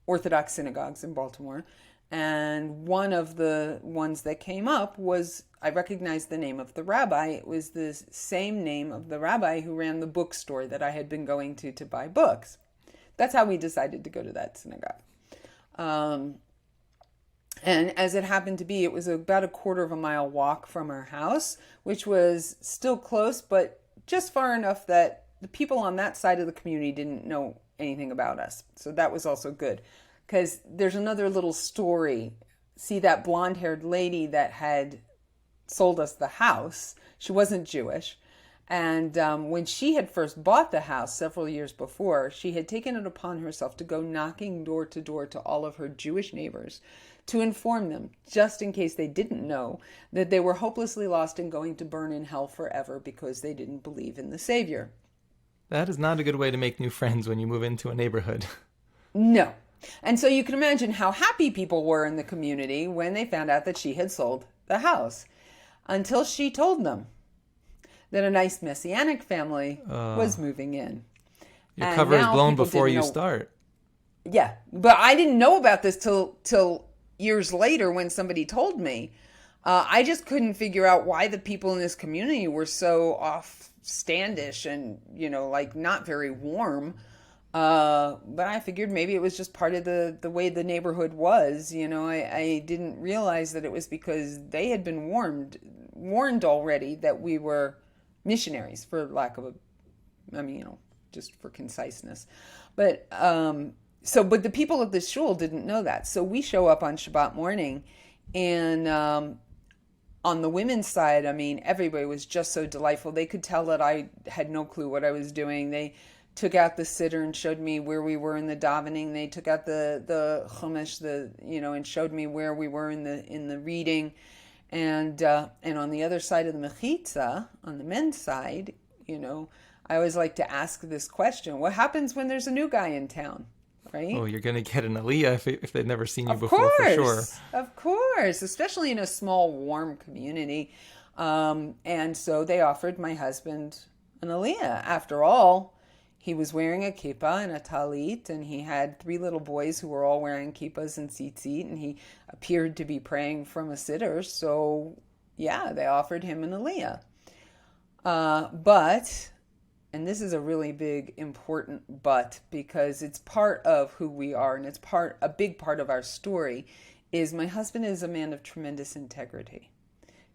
Orthodox synagogues in Baltimore, and one of the ones that came up was, I recognized the name of the rabbi. It was the same name of the rabbi who ran the bookstore that I had been going to buy books. That's how we decided to go to that synagogue. And as it happened to be, it was about a quarter of a mile walk from our house, which was still close, but just far enough that the people on that side of the community didn't know anything about us. So that was also good. Because there's another little story. See, that blonde-haired lady that had sold us the house, she wasn't Jewish. And when she had first bought the house several years before, she had taken it upon herself to go knocking door to all of her Jewish neighbors to inform them, just in case they didn't know, that they were hopelessly lost and going to burn in hell forever because they didn't believe in the Savior. That is not a good way to make new friends when you move into a neighborhood. No. And so you can imagine how happy people were in the community when they found out that she had sold the house, until she told them that a nice Messianic family was moving in. Your And cover is now blown people before didn't you know- start. Yeah, but I didn't know about this till years later when somebody told me. I just couldn't figure out why the people in this community were so offstandish and, like not very warm. But I figured maybe it was just part of the way the neighborhood was. I didn't realize that it was because they had been warned already that we were missionaries, for lack of just for conciseness. But but the people of the shul didn't know that. So we show up on Shabbat morning, and on the women's side, everybody was just so delightful. They could tell that I had no clue what I was doing. They took out the siddur and showed me where we were in the davening. They took out the chumash, and showed me where we were in the reading. And on the other side of the mechitza, on the men's side, I always like to ask this question: what happens when there's a new guy in town? Right? Oh, you're going to get an aliyah if they've never seen you before, for sure. Of course, especially in a small, warm community. And so they offered my husband an aliyah. After all, he was wearing a kippah and a talit, and he had 3 little boys who were all wearing kippahs and tzitzit, and he appeared to be praying from a siddur. So, yeah, they offered him an aliyah. But, and this is a really big, important but, because it's part of who we are, and it's a big part of our story, is my husband is a man of tremendous integrity.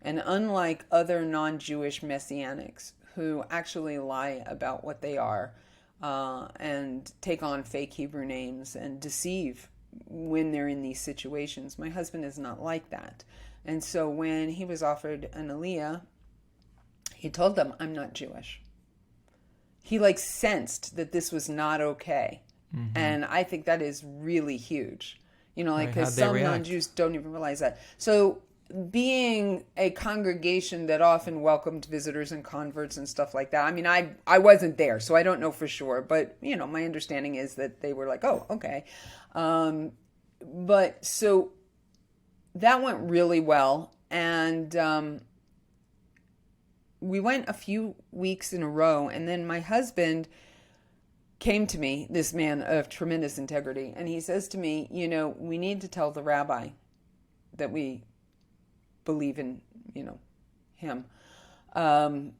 And unlike other non-Jewish Messianics who actually lie about what they are, and take on fake Hebrew names and deceive when they're in these situations, my husband is not like that. And so when he was offered an aliyah, he told them, I'm not Jewish. He sensed that this was not okay. Mm-hmm. And I think that is really huge. Because some non-Jews don't even realize that. So being a congregation that often welcomed visitors and converts and stuff like that. I wasn't there, so I don't know for sure. But, my understanding is that they were like, oh, okay. But so that went really well. And we went a few weeks in a row. And then my husband came to me, this man of tremendous integrity. And he says to me, we need to tell the rabbi that we believe in, him. I'm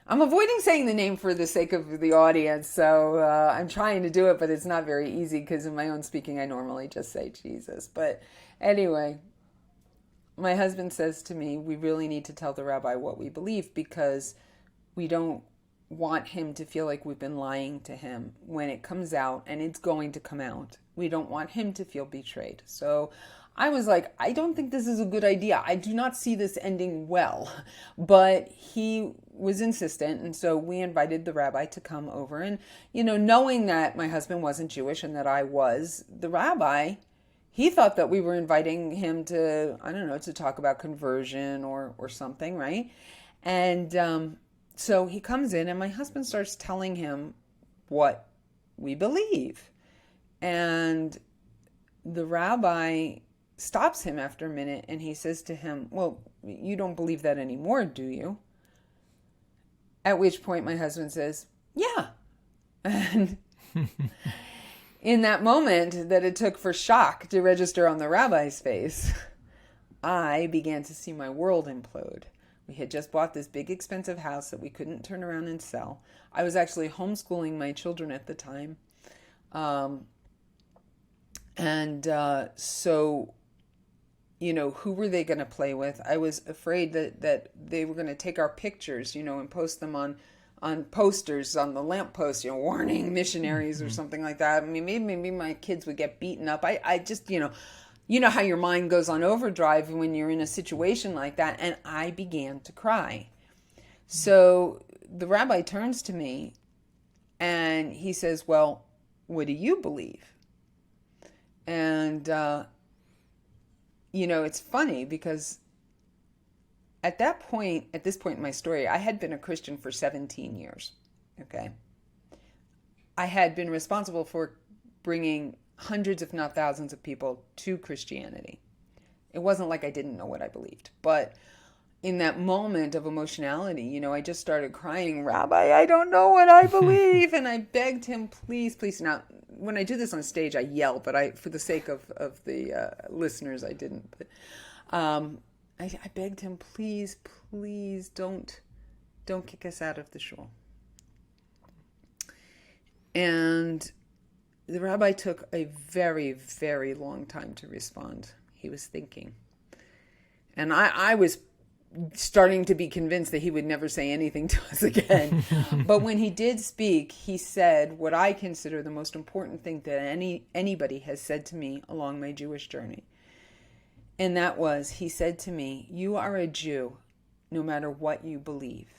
avoiding saying the name for the sake of the audience, so I'm trying to do it, but it's not very easy because in my own speaking, I normally just say Jesus. But anyway, my husband says to me, we really need to tell the rabbi what we believe because we don't want him to feel like we've been lying to him when it comes out, and it's going to come out. We don't want him to feel betrayed. So I was like, I don't think this is a good idea. I do not see this ending well. But he was insistent, and so we invited the rabbi to come over. And, knowing that my husband wasn't Jewish and that I was, the rabbi, he thought that we were inviting him to, to talk about conversion or something, right? And so he comes in, and my husband starts telling him what we believe. And the rabbi stops him after a minute, and he says to him, well, you don't believe that anymore, do you? At which point my husband says, yeah. And in that moment that it took for shock to register on the rabbi's face, I began to see my world implode. We had just bought this big expensive house that we couldn't turn around and sell. I was actually homeschooling my children at the time. So who were they going to play with? I was afraid that they were going to take our pictures, and post them on on posters on the lamppost, warning missionaries or something like that. I mean, maybe my kids would get beaten up. I just, you know how your mind goes on overdrive when you're in a situation like that. And I began to cry. So the rabbi turns to me and he says, well, what do you believe? And, it's funny because at this point in my story, I had been a Christian for 17 years, okay? I had been responsible for bringing hundreds, if not thousands of people to Christianity. It wasn't like I didn't know what I believed, but in that moment of emotionality, I just started crying, Rabbi, I don't know what I believe. And I begged him, please, please. Now, when I do this on stage, I yell, but for the sake of the listeners, I didn't. But I begged him, please, please don't kick us out of the shul. And the rabbi took a very, very long time to respond. He was thinking. And I was starting to be convinced that he would never say anything to us again. But when he did speak, he said what I consider the most important thing that anybody has said to me along my Jewish journey. And that was, he said to me, you are a Jew no matter what you believe.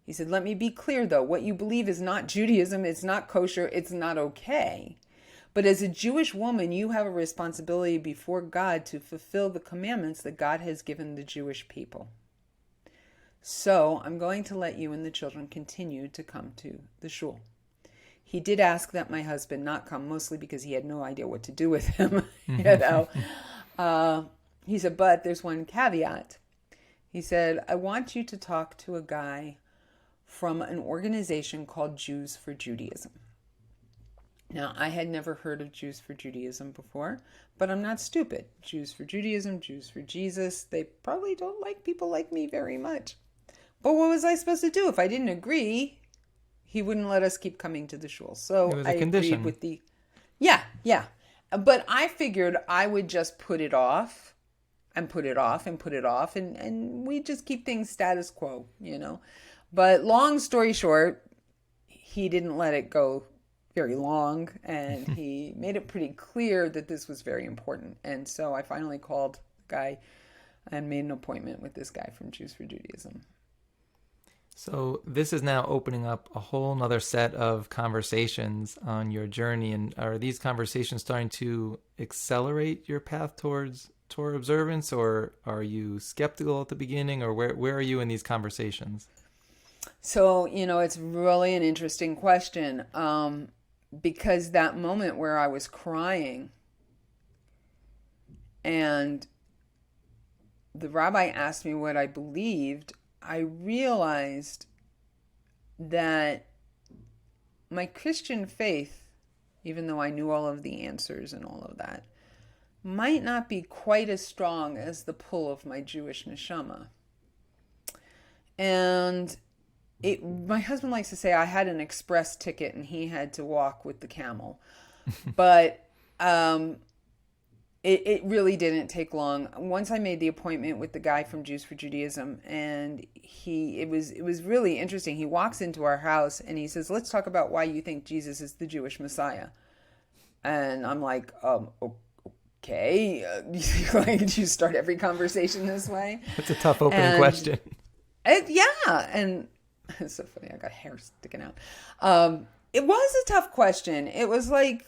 He said, let me be clear though, what you believe is not Judaism, it's not kosher, it's not okay. But as a Jewish woman, you have a responsibility before God to fulfill the commandments that God has given the Jewish people. So I'm going to let you and the children continue to come to the shul. He did ask that my husband not come, mostly because he had no idea what to do with him. He said, but there's one caveat. He said, I want you to talk to a guy from an organization called Jews for Judaism. Now, I had never heard of Jews for Judaism before, but I'm not stupid. Jews for Judaism, Jews for Jesus, they probably don't like people like me very much. But what was I supposed to do? If I didn't agree, he wouldn't let us keep coming to the shul. So it was a I condition. agreed with the... Yeah. But I figured I would just put it off and put it off and put it off, and we just keep things status quo, But long story short, he didn't let it go very long, and he made it pretty clear that this was very important. And so I finally called the guy and made an appointment with this guy from Jews for Judaism. So this is now opening up a whole nother set of conversations on your journey. And are these conversations starting to accelerate your path towards Torah observance, or are you skeptical at the beginning, or where are you in these conversations? So, it's really an interesting question, because that moment where I was crying and the rabbi asked me what I believed, I realized that my Christian faith, even though I knew all of the answers and all of that, might not be quite as strong as the pull of my Jewish neshama. And my husband likes to say I had an express ticket and he had to walk with the camel. But it really didn't take long. Once I made the appointment with the guy from Jews for Judaism, and it was really interesting. He walks into our house and he says, let's talk about why you think Jesus is the Jewish Messiah. And I'm like, okay. Like, you start every conversation this way? That's a tough opening question. And it's so funny. I got hair sticking out. It was a tough question. It was like,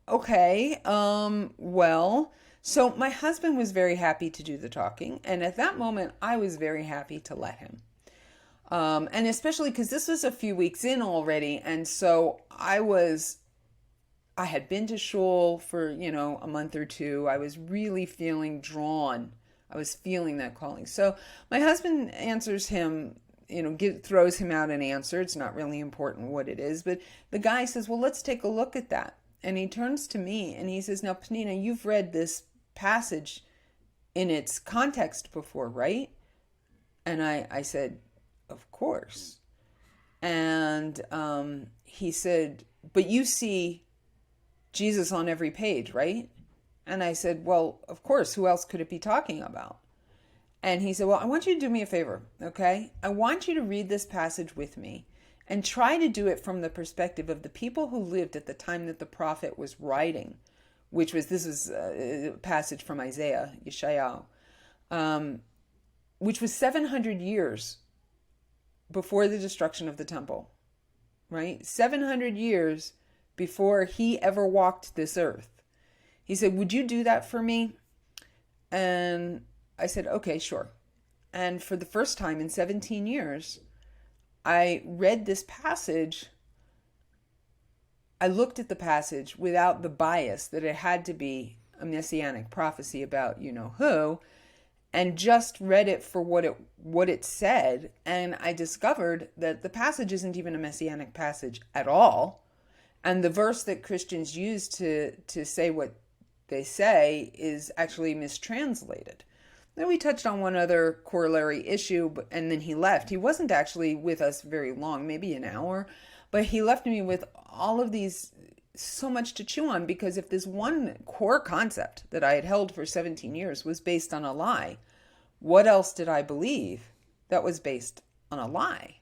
okay, well, so my husband was very happy to do the talking. And at that moment, I was very happy to let him. And especially because this was a few weeks in already. And so I had been to shul for, a month or two. I was really feeling drawn. I was feeling that calling. So my husband answers him, throws him out an answer. It's not really important what it is. But the guy says, well, let's take a look at that. And he turns to me and he says, now, Penina, you've read this passage in its context before, right? And I said, of course. And he said, but you see Jesus on every page, right? And I said, well, of course, who else could it be talking about? And he said, well, I want you to do me a favor, okay? I want you to read this passage with me and try to do it from the perspective of the people who lived at the time that the prophet was writing, this is a passage from Isaiah, Yeshayahu, which was 700 years before the destruction of the temple, right? 700 years before he ever walked this earth. He said, would you do that for me? And I said, okay, sure. And for the first time in 17 years, I read this passage. I looked at the passage without the bias that it had to be a messianic prophecy about you know who, and just read it for what it said. And I discovered that the passage isn't even a messianic passage at all. And the verse that Christians use to say what they say is actually mistranslated. Then we touched on one other corollary issue, and then he left. He wasn't actually with us very long, maybe an hour, but he left me with all of these, so much to chew on, because if this one core concept that I had held for 17 years was based on a lie, what else did I believe that was based on a lie?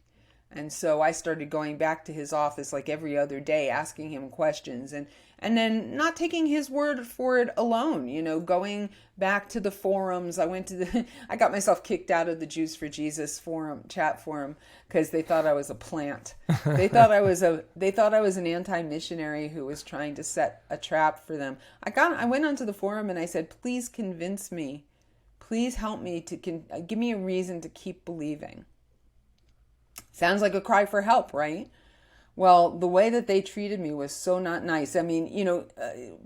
And so I started going back to his office like every other day, asking him questions, and then not taking his word for it alone, going back to the forums. I got myself kicked out of the Jews for Jesus chat forum, because they thought I was a plant. They thought I was an anti-missionary who was trying to set a trap for them. I went onto the forum and I said, please convince me, please help me give me a reason to keep believing. Sounds like a cry for help, right? Well, the way that they treated me was so not nice. I mean,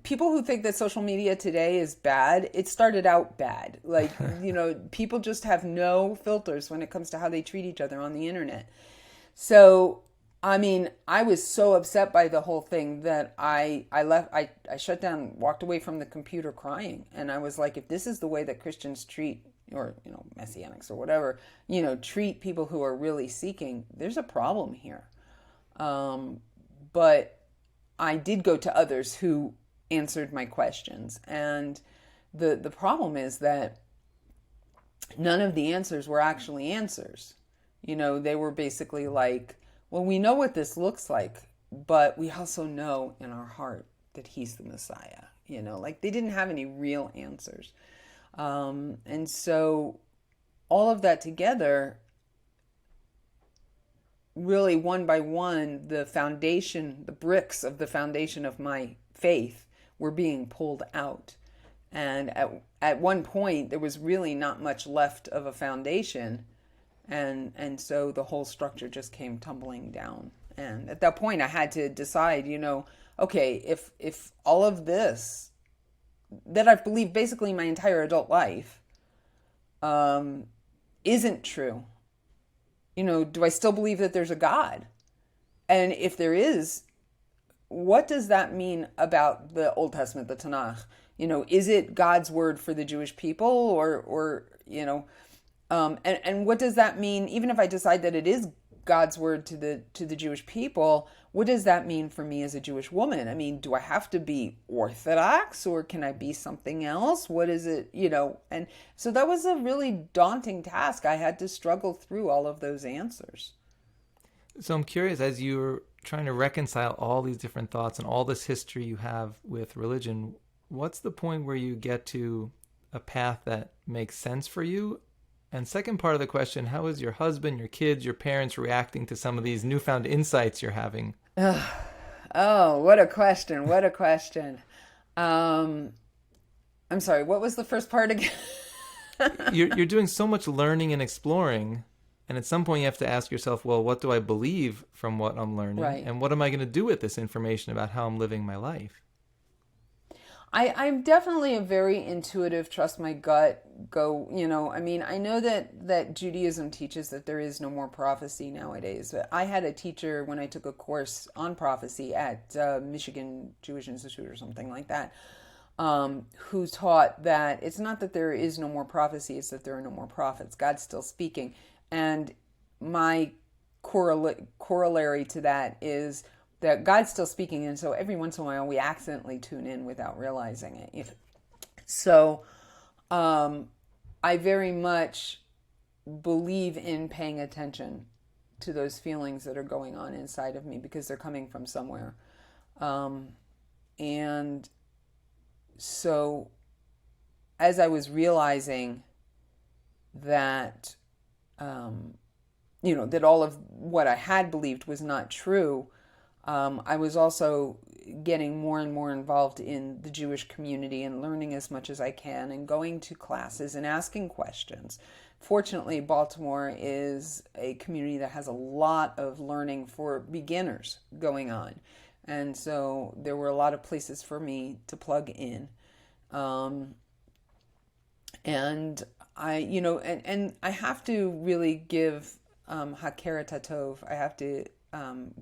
people who think that social media today is bad, it started out bad. Like, people just have no filters when it comes to how they treat each other on the internet. So, I mean, I was so upset by the whole thing that I left. I shut down, walked away from the computer crying. And I was like, if this is the way that Christians treat, or, Messianics or whatever, treat people who are really seeking, there's a problem here. But I did go to others who answered my questions. And the problem is that none of the answers were actually answers. They were basically like, well, we know what this looks like, but we also know in our heart that he's the Messiah. Like they didn't have any real answers. And so all of that together, really one by one, the bricks of the foundation of my faith were being pulled out. And at one point, there was really not much left of a foundation. And so the whole structure just came tumbling down. And at that point, I had to decide, okay, if all of this that I've believed basically my entire adult life isn't true, do I still believe that there's a God? And if there is, what does that mean about the Old Testament, the Tanakh? Is it God's word for the Jewish people, or and what does that mean? Even if I decide that it is God's word to the Jewish people, what does that mean for me as a Jewish woman? I mean, do I have to be Orthodox, or can I be something else? What is it, And so that was a really daunting task. I had to struggle through all of those answers. So I'm curious, as you're trying to reconcile all these different thoughts and all this history you have with religion, what's the point where you get to a path that makes sense for you? And second part of the question, how is your husband, your kids, your parents reacting to some of these newfound insights you're having? Oh, what a question. What a question. I'm sorry, what was the first part again? You're doing so much learning and exploring. And at some point you have to ask yourself, well, what do I believe from what I'm learning? Right. And what am I going to do with this information about how I'm living my life? I'm definitely a very intuitive, trust my gut, I know that Judaism teaches that there is no more prophecy nowadays. But I had a teacher when I took a course on prophecy at Michigan Jewish Institute or something like that, who taught that it's not that there is no more prophecy, it's that there are no more prophets. God's still speaking. And my corollary to that is that God's still speaking, and so every once in a while we accidentally tune in without realizing it. So I very much believe in paying attention to those feelings that are going on inside of me because they're coming from somewhere. And so as I was realizing that, that all of what I had believed was not true, I was also getting more and more involved in the Jewish community and learning as much as I can and going to classes and asking questions. Fortunately, Baltimore is a community that has a lot of learning for beginners going on. And so there were a lot of places for me to plug in. And I have to really give Hakeret Hatov. I have to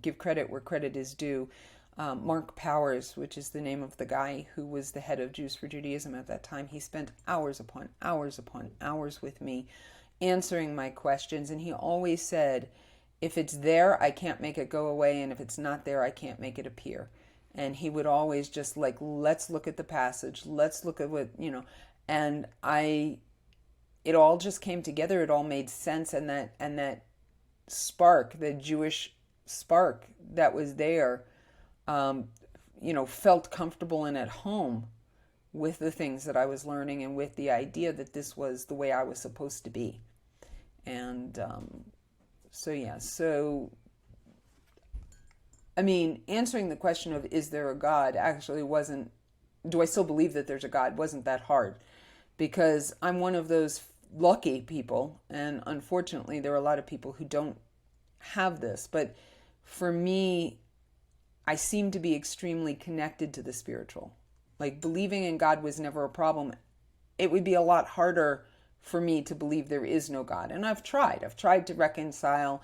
give credit where credit is due. Mark Powers, which is the name of the guy who was the head of Jews for Judaism at that time, he spent hours upon hours upon hours with me answering my questions. And he always said, if it's there, I can't make it go away. And if it's not there, I can't make it appear. And he would always just like, let's look at the passage. Let's look at what, and it all just came together. It all made sense. And that spark, the Jewish spark that was there, felt comfortable and at home with the things that I was learning and with the idea that this was the way I was supposed to be. And answering the question of is there a God actually wasn't, do I still believe that there's a God, wasn't that hard, because I'm one of those lucky people, and unfortunately there are a lot of people who don't have this. But for me, I seem to be extremely connected to the spiritual. Like, believing in God was never a problem. It would be a lot harder for me to believe there is no God. And I've tried to reconcile,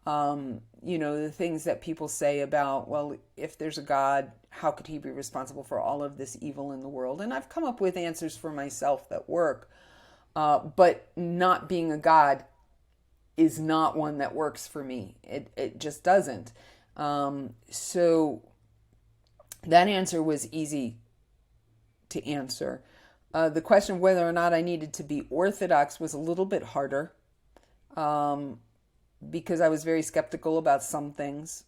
the things that people say about, well, if there's a God, how could he be responsible for all of this evil in the world? And I've come up with answers for myself that work. But not being a God is not one that works for me. It just doesn't. So that answer was easy to answer. The question of whether or not I needed to be Orthodox was a little bit harder, because I was very skeptical about some things,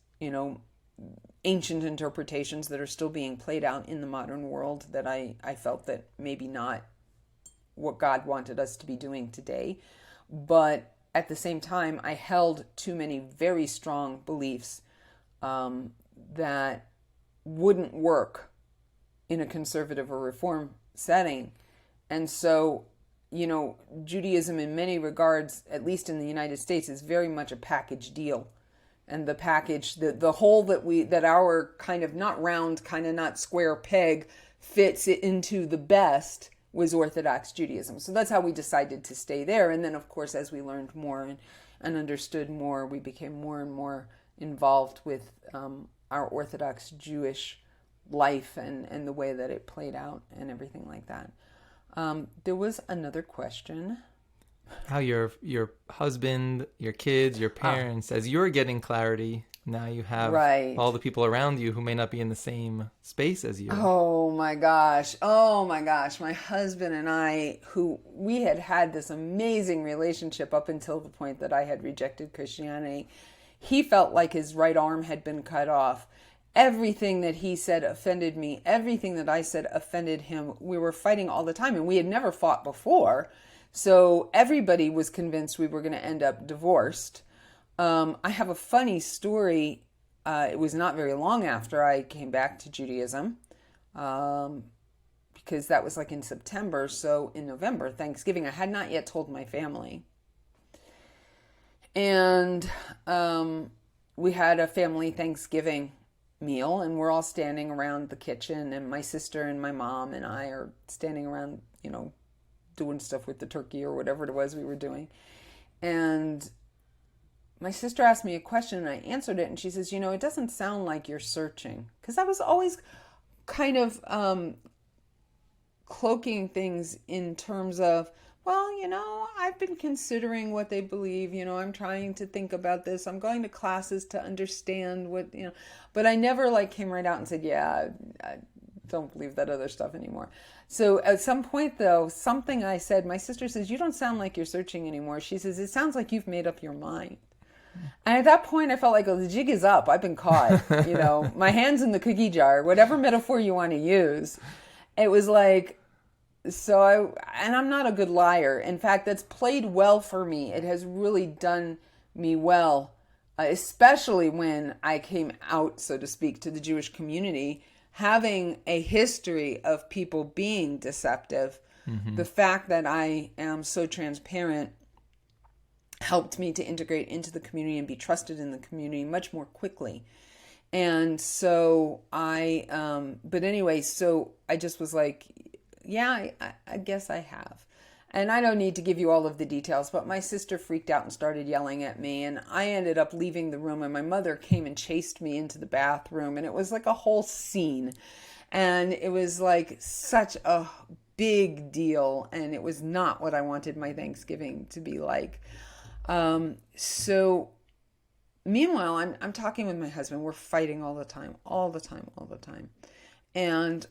ancient interpretations that are still being played out in the modern world that I felt that maybe not what God wanted us to be doing today. But at the same time, I held too many very strong beliefs that wouldn't work in a conservative or reform setting. And so, Judaism in many regards, at least in the United States, is very much a package deal. And the package, the hole that our kind of not round, kind of not square peg fits it into the best was Orthodox Judaism. So that's how we decided to stay there. And then, of course, as we learned more and understood more, we became more and more involved with our Orthodox Jewish life and the way that it played out and everything like that. There was another question. How your husband, your kids, your parents, as you're getting clarity, now you have all the people around you who may not be in the same space as you. Oh my gosh. My husband and I, we had this amazing relationship up until the point that I had rejected Christianity. He felt like his right arm had been cut off. Everything that he said offended me. Everything that I said offended him. We were fighting all the time, and we had never fought before. So everybody was convinced we were going to end up divorced. I have a funny story. It was not very long after I came back to Judaism, because that was like in September. So in November, Thanksgiving, I had not yet told my family. And we had a family Thanksgiving meal, and we're all standing around the kitchen, and my sister and my mom and I are standing around, doing stuff with the turkey or whatever it was we were doing. And my sister asked me a question, and I answered it, and she says, it doesn't sound like you're searching. Because I was always kind of cloaking things in terms of, well, I've been considering what they believe, I'm trying to think about this. I'm going to classes to understand what, but I never came right out and said, yeah, don't believe that other stuff anymore. So at some point, though, something I said, my sister says, you don't sound like you're searching anymore. She says, it sounds like you've made up your mind. And at that point, I felt like, oh, the jig is up. I've been caught. My hand's in the cookie jar, whatever metaphor you want to use. It was like, and I'm not a good liar. In fact, that's played well for me. It has really done me well, especially when I came out, so to speak, to the Jewish community, having a history of people being deceptive. The fact that I am so transparent helped me to integrate into the community and be trusted in the community much more quickly. And so but anyway, so I just was like, yeah, I guess I have. And I don't need to give you all of the details, but my sister freaked out and started yelling at me, and I ended up leaving the room, and my mother came and chased me into the bathroom, and it was like a whole scene. And it was like such a big deal, and it was not what I wanted my Thanksgiving to be like. So meanwhile, I'm talking with my husband. We're fighting all the time. And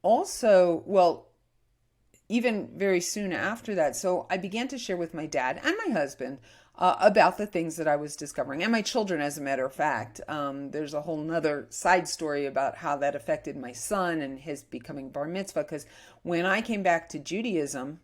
also, well, even very soon after that, so I began to share with my dad and my husband about the things that I was discovering, and my children, as a matter of fact. There's a whole nother side story about how that affected my son and his becoming bar mitzvah, because when I came back to Judaism,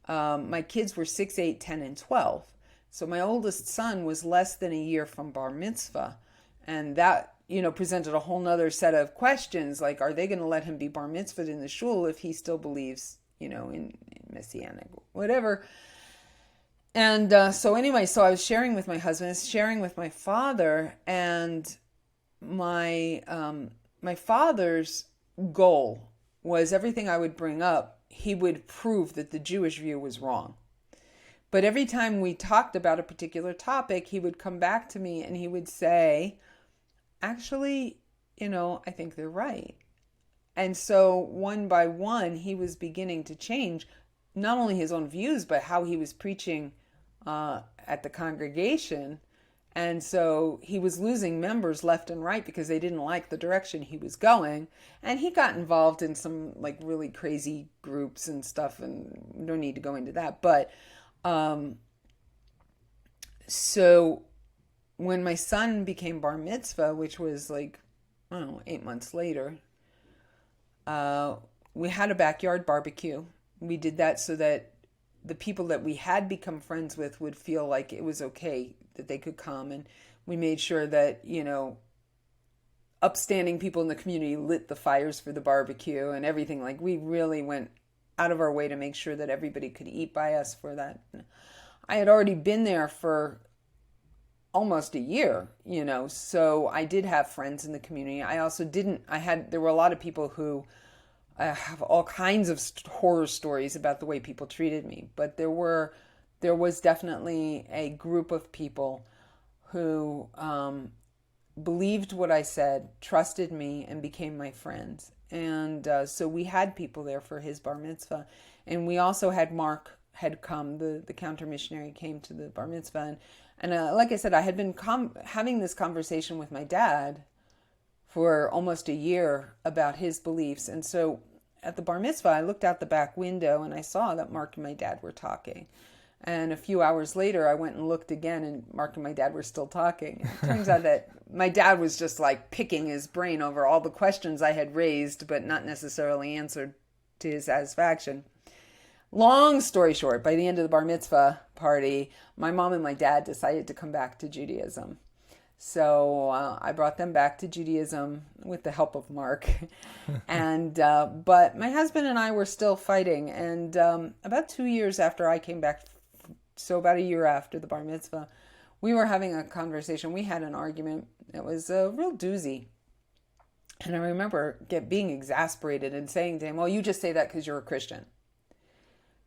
my kids were 6, 8, 10, and 12. So my oldest son was less than a year from bar mitzvah. And that, presented a whole nother set of questions, like, are they going to let him be bar mitzvahed in the shul if he still believes, in Messianic, whatever. And so I was sharing with my husband, sharing with my father, and my father's goal was everything I would bring up, he would prove that the Jewish view was wrong. But every time we talked about a particular topic, he would come back to me and he would say, actually, I think they're right. And so one by one, he was beginning to change not only his own views, but how he was preaching at the congregation. And so he was losing members left and right because they didn't like the direction he was going. And he got involved in some like really crazy groups and stuff, and no need to go into that. But so when my son became bar mitzvah, which was like, 8 months later, we had a backyard barbecue. We did that so that the people that we had become friends with would feel like it was okay that they could come. And we made sure that, upstanding people in the community lit the fires for the barbecue and everything. Like, we really went out of our way to make sure that everybody could eat by us for that. I had already been there for almost a year, so I did have friends in the community. I also there were a lot of people who have all kinds of horror stories about the way people treated me, but there was definitely a group of people who believed what I said, trusted me, and became my friends. And so we had people there for his bar mitzvah. And we also had Mark had come, the counter missionary came to the bar mitzvah. And like I said, I had been having this conversation with my dad for almost a year about his beliefs. And so at the bar mitzvah, I looked out the back window and I saw that Mark and my dad were talking. And a few hours later, I went and looked again, and Mark and my dad were still talking. It turns out that my dad was just like picking his brain over all the questions I had raised, but not necessarily answered to his satisfaction. Long story short, by the end of the bar mitzvah party, my mom and my dad decided to come back to Judaism. So I brought them back to Judaism with the help of Mark. And but my husband and I were still fighting. And about 2 years after I came back, so about a year after the bar mitzvah, we were having a conversation. We had an argument. It was a real doozy. And I remember being exasperated and saying to him, well, you just say that because you're a Christian.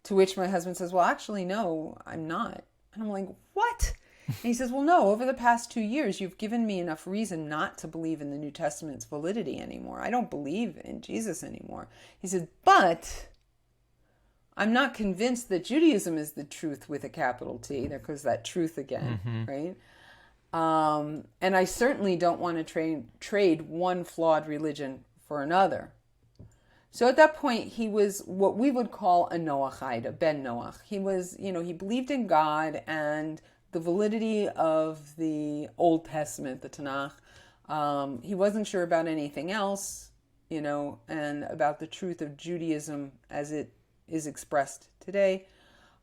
To which my husband says, well, actually, no, I'm not. And I'm like, what? And he says, well, no, over the past 2 years, you've given me enough reason not to believe in the New Testament's validity anymore. I don't believe in Jesus anymore. He said, but I'm not convinced that Judaism is the truth with a capital T. There goes that truth again, right? And I certainly don't want to trade one flawed religion for another. So at that point, he was what we would call a Noachite, a Ben Noach. He was, he believed in God and the validity of the Old Testament, the Tanakh. He wasn't sure about anything else, and about the truth of Judaism as it is expressed today.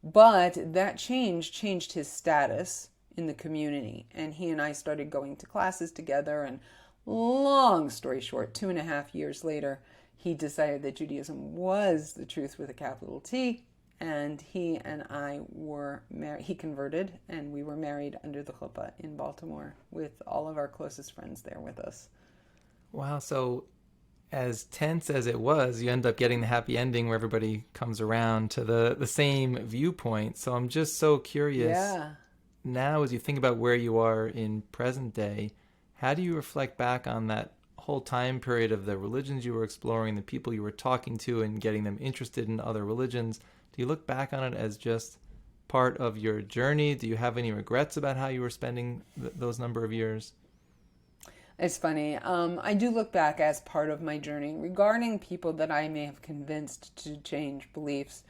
But that changed his status in the community. And he and I started going to classes together. And long story short, 2.5 years later, he decided that Judaism was the truth with a capital T. And he and I were married. He converted, and we were married under the chuppah in Baltimore with all of our closest friends there with us. Wow. So as tense as it was, you end up getting the happy ending where everybody comes around to the same viewpoint. So I'm just so curious. Yeah. Now, as you think about where you are in present day, how do you reflect back on that whole time period of the religions you were exploring, the people you were talking to and getting them interested in other religions? Do you look back on it as just part of your journey? Do you have any regrets about how you were spending those number of years? It's funny. I do look back as part of my journey regarding people that I may have convinced to change beliefs.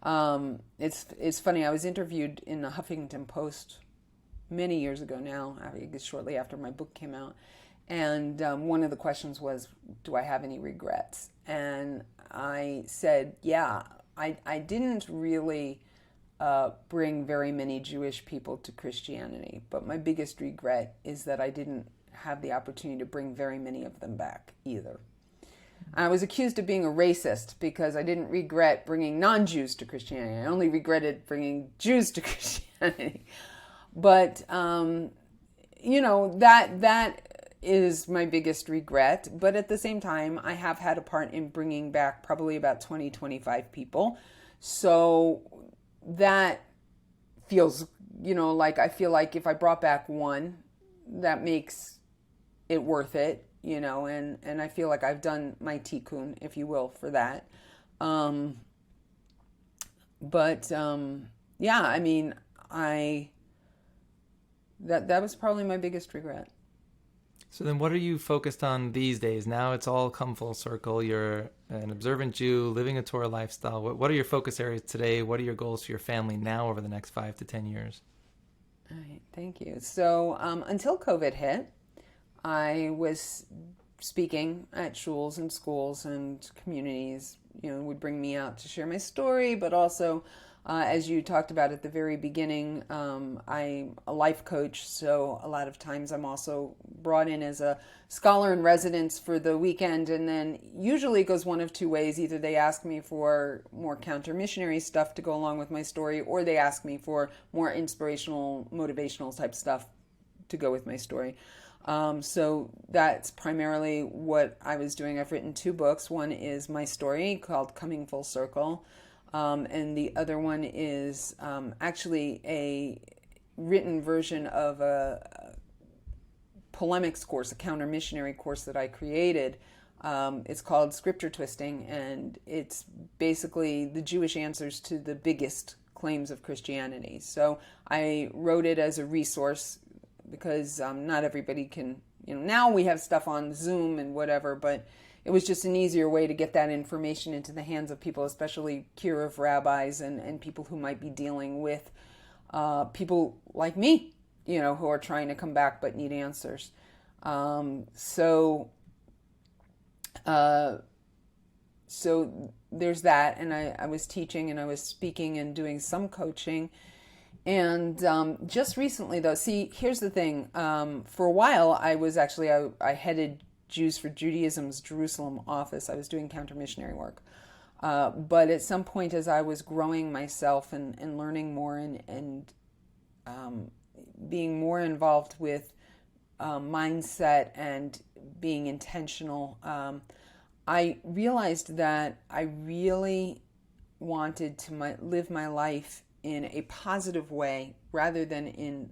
It's funny. I was interviewed in the Huffington Post many years ago now, I guess shortly after my book came out. And one of the questions was, do I have any regrets? And I said, yeah, I didn't really bring very many Jewish people to Christianity. But my biggest regret is that I didn't have the opportunity to bring very many of them back either. I was accused of being a racist because I didn't regret bringing non-Jews to Christianity. I only regretted bringing Jews to Christianity. But, that is my biggest regret. But at the same time, I have had a part in bringing back probably about 20, 25 people. So that feels, like I feel like if I brought back one, that makes it worth it, and I feel like I've done my tikkun, if you will, for that. That was probably my biggest regret. So then what are you focused on these days? Now it's all come full circle. You're an observant Jew, living a Torah lifestyle. What are your focus areas today? What are your goals for your family now over the next 5 to 10 years? All right, thank you. So until COVID hit, I was speaking at shuls and schools and communities, would bring me out to share my story, but also, as you talked about at the very beginning, I'm a life coach, so a lot of times I'm also brought in as a scholar in residence for the weekend, and then usually it goes one of two ways. Either they ask me for more counter-missionary stuff to go along with my story, or they ask me for more inspirational, motivational type stuff to go with my story. So that's primarily what I was doing. I've written 2 books. One is my story called Coming Full Circle. And the other one is actually a written version of a polemics course, a counter-missionary course that I created. It's called Scripture Twisting, and it's basically the Jewish answers to the biggest claims of Christianity. So I wrote it as a resource because not everybody can, now we have stuff on Zoom and whatever, but it was just an easier way to get that information into the hands of people, especially Kiruv rabbis and people who might be dealing with people like me, who are trying to come back but need answers. So there's that, and I was teaching and I was speaking and doing some coaching. And just recently, though, here's the thing. For a while, I headed Jews for Judaism's Jerusalem office. I was doing counter-missionary work. But at some point, as I was growing myself and learning more and being more involved with mindset and being intentional, I realized that I really wanted to live my life in a positive way rather than in,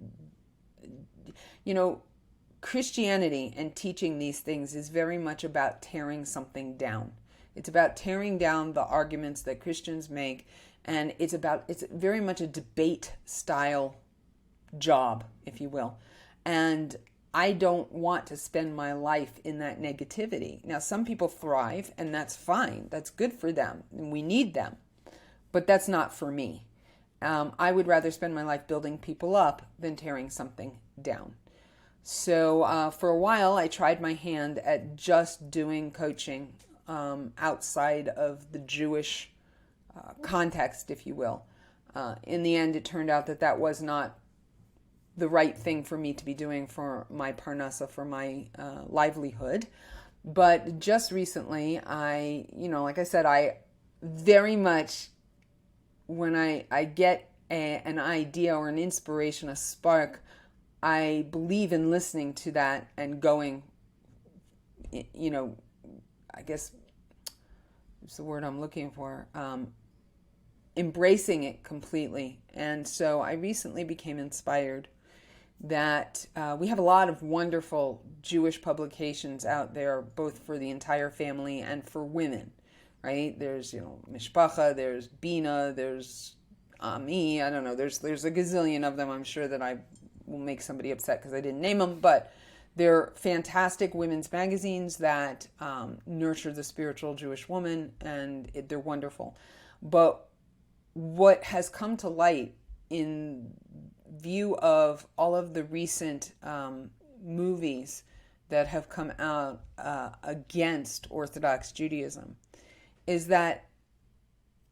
Christianity and teaching these things is very much about tearing something down. It's about tearing down the arguments that Christians make, and it's very much a debate style job, if you will. And I don't want to spend my life in that negativity. Now, some people thrive, and that's fine. That's good for them, and we need them. But that's not for me. I would rather spend my life building people up than tearing something down. So for a while, I tried my hand at just doing coaching outside of the Jewish context, if you will. In the end, it turned out that that was not the right thing for me to be doing for my parnasa, for my livelihood. But just recently, like I said, I very much, when I get an idea or an inspiration, a spark, I believe in listening to that and going, I guess it's the word I'm looking for, embracing it completely. And so I recently became inspired that we have a lot of wonderful Jewish publications out there, both for the entire family and for women, right? There's, Mishpacha, there's Bina, there's Ami, I don't know, there's a gazillion of them. I'm sure that I will make somebody upset because I didn't name them, but they're fantastic women's magazines that nurture the spiritual Jewish woman, and they're wonderful. But what has come to light in view of all of the recent movies that have come out against Orthodox Judaism is that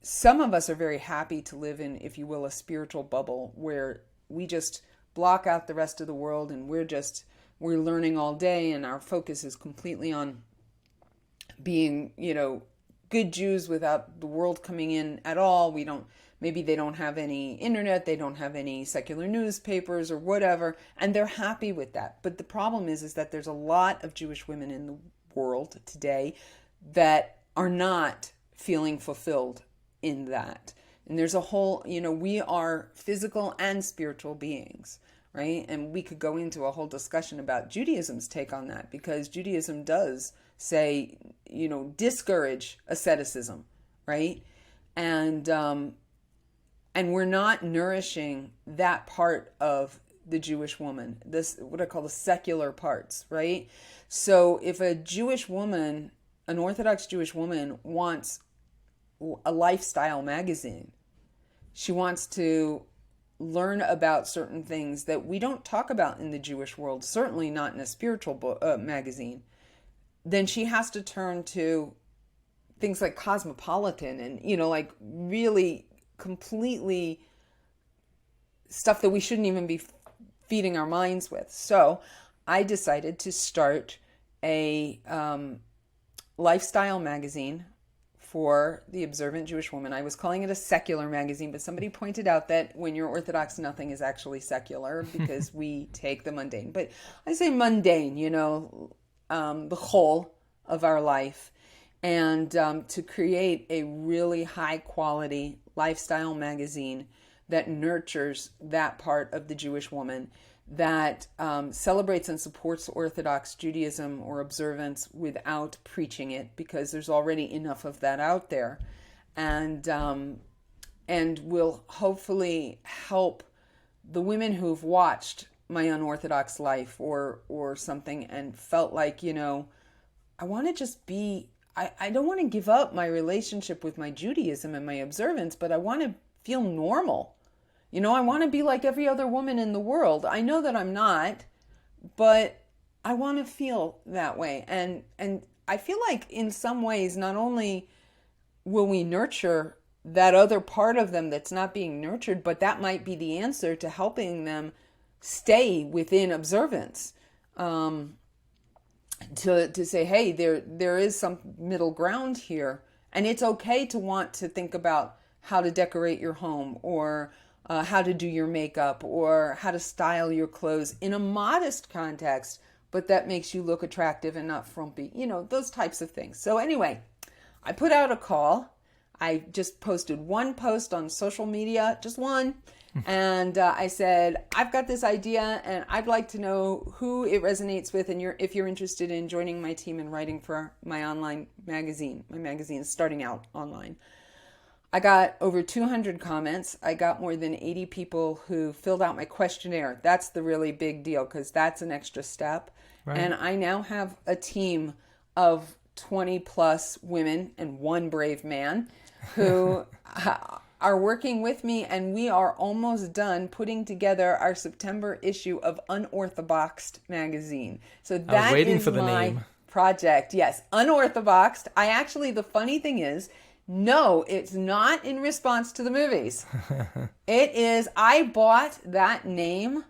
some of us are very happy to live in, if you will, a spiritual bubble where we just block out the rest of the world and we're learning all day, and our focus is completely on being, good Jews without the world coming in at all. Maybe they don't have any internet, they don't have any secular newspapers or whatever, and they're happy with that. But the problem is that there's a lot of Jewish women in the world today that are not feeling fulfilled in that. And there's a whole, we are physical and spiritual beings, right? And we could go into a whole discussion about Judaism's take on that, because Judaism does say, discourage asceticism, right? And we're not nourishing that part of the Jewish woman, this, what I call the secular parts, right? So if a Jewish woman, an Orthodox Jewish woman, wants a lifestyle magazine, she wants to learn about certain things that we don't talk about in the Jewish world, certainly not in a spiritual magazine, then she has to turn to things like Cosmopolitan and, like really completely stuff that we shouldn't even be feeding our minds with. So I decided to start a lifestyle magazine for the observant Jewish woman. I was calling it a secular magazine, but somebody pointed out that when you're Orthodox, nothing is actually secular because we take the mundane. But I say mundane, the whole of our life. And to create a really high quality lifestyle magazine that nurtures that part of the Jewish woman, that celebrates and supports Orthodox Judaism or observance without preaching it, because there's already enough of that out there, and will hopefully help the women who've watched my unorthodox life or something and felt like, I want to just be, I don't want to give up my relationship with my Judaism and my observance, but I want to feel normal. I want to be like every other woman in the world. I know that I'm not, but I want to feel that way. And I feel like in some ways, not only will we nurture that other part of them that's not being nurtured, but that might be the answer to helping them stay within observance. To say, hey, there is some middle ground here, and it's okay to want to think about how to decorate your home, or how to do your makeup, or how to style your clothes in a modest context, but that makes you look attractive and not frumpy, those types of things. So anyway, I put out a call. I just posted one post on social media, just one. And I said, I've got this idea and I'd like to know who it resonates with, and if you're interested in joining my team and writing for my online magazine. My magazine is starting out online. I got over 200 comments. I got more than 80 people who filled out my questionnaire. That's the really big deal because that's an extra step. Right. And I now have a team of 20 plus women and one brave man who are working with me, and we are almost done putting together our September issue of Unorthodoxed magazine. So that waiting is for the my name. project. Yes, Unorthodoxed. The funny thing is, no, it's not in response to the movies. It is, I bought that name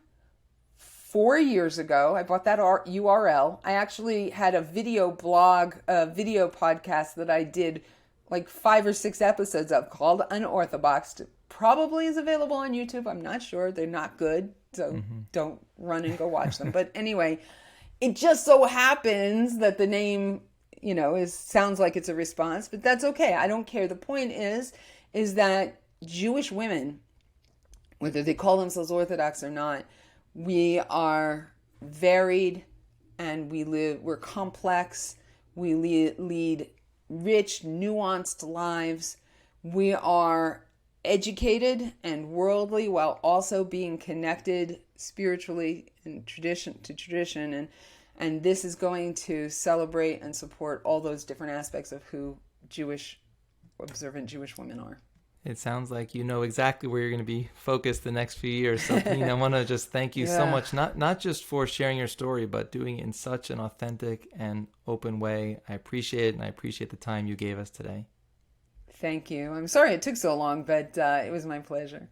4 years ago. I bought that URL. I actually had a video blog, a video podcast that I did like 5 or 6 episodes of called Unorthodoxed. Probably is available on YouTube. I'm not sure. They're not good, so don't run and go watch them. But anyway, it just so happens that the name, sounds like it's a response, but that's okay. I don't care. The point is that Jewish women, whether they call themselves Orthodox or not, we are varied and we're complex. We lead rich, nuanced lives. We are educated and worldly while also being connected spiritually and tradition. And this is going to celebrate and support all those different aspects of who observant Jewish women are. It sounds like you know exactly where you're going to be focused the next few years. So, Penina, I want to just thank you so much, not just for sharing your story, but doing it in such an authentic and open way. I appreciate it, and I appreciate the time you gave us today. Thank you. I'm sorry it took so long, but it was my pleasure.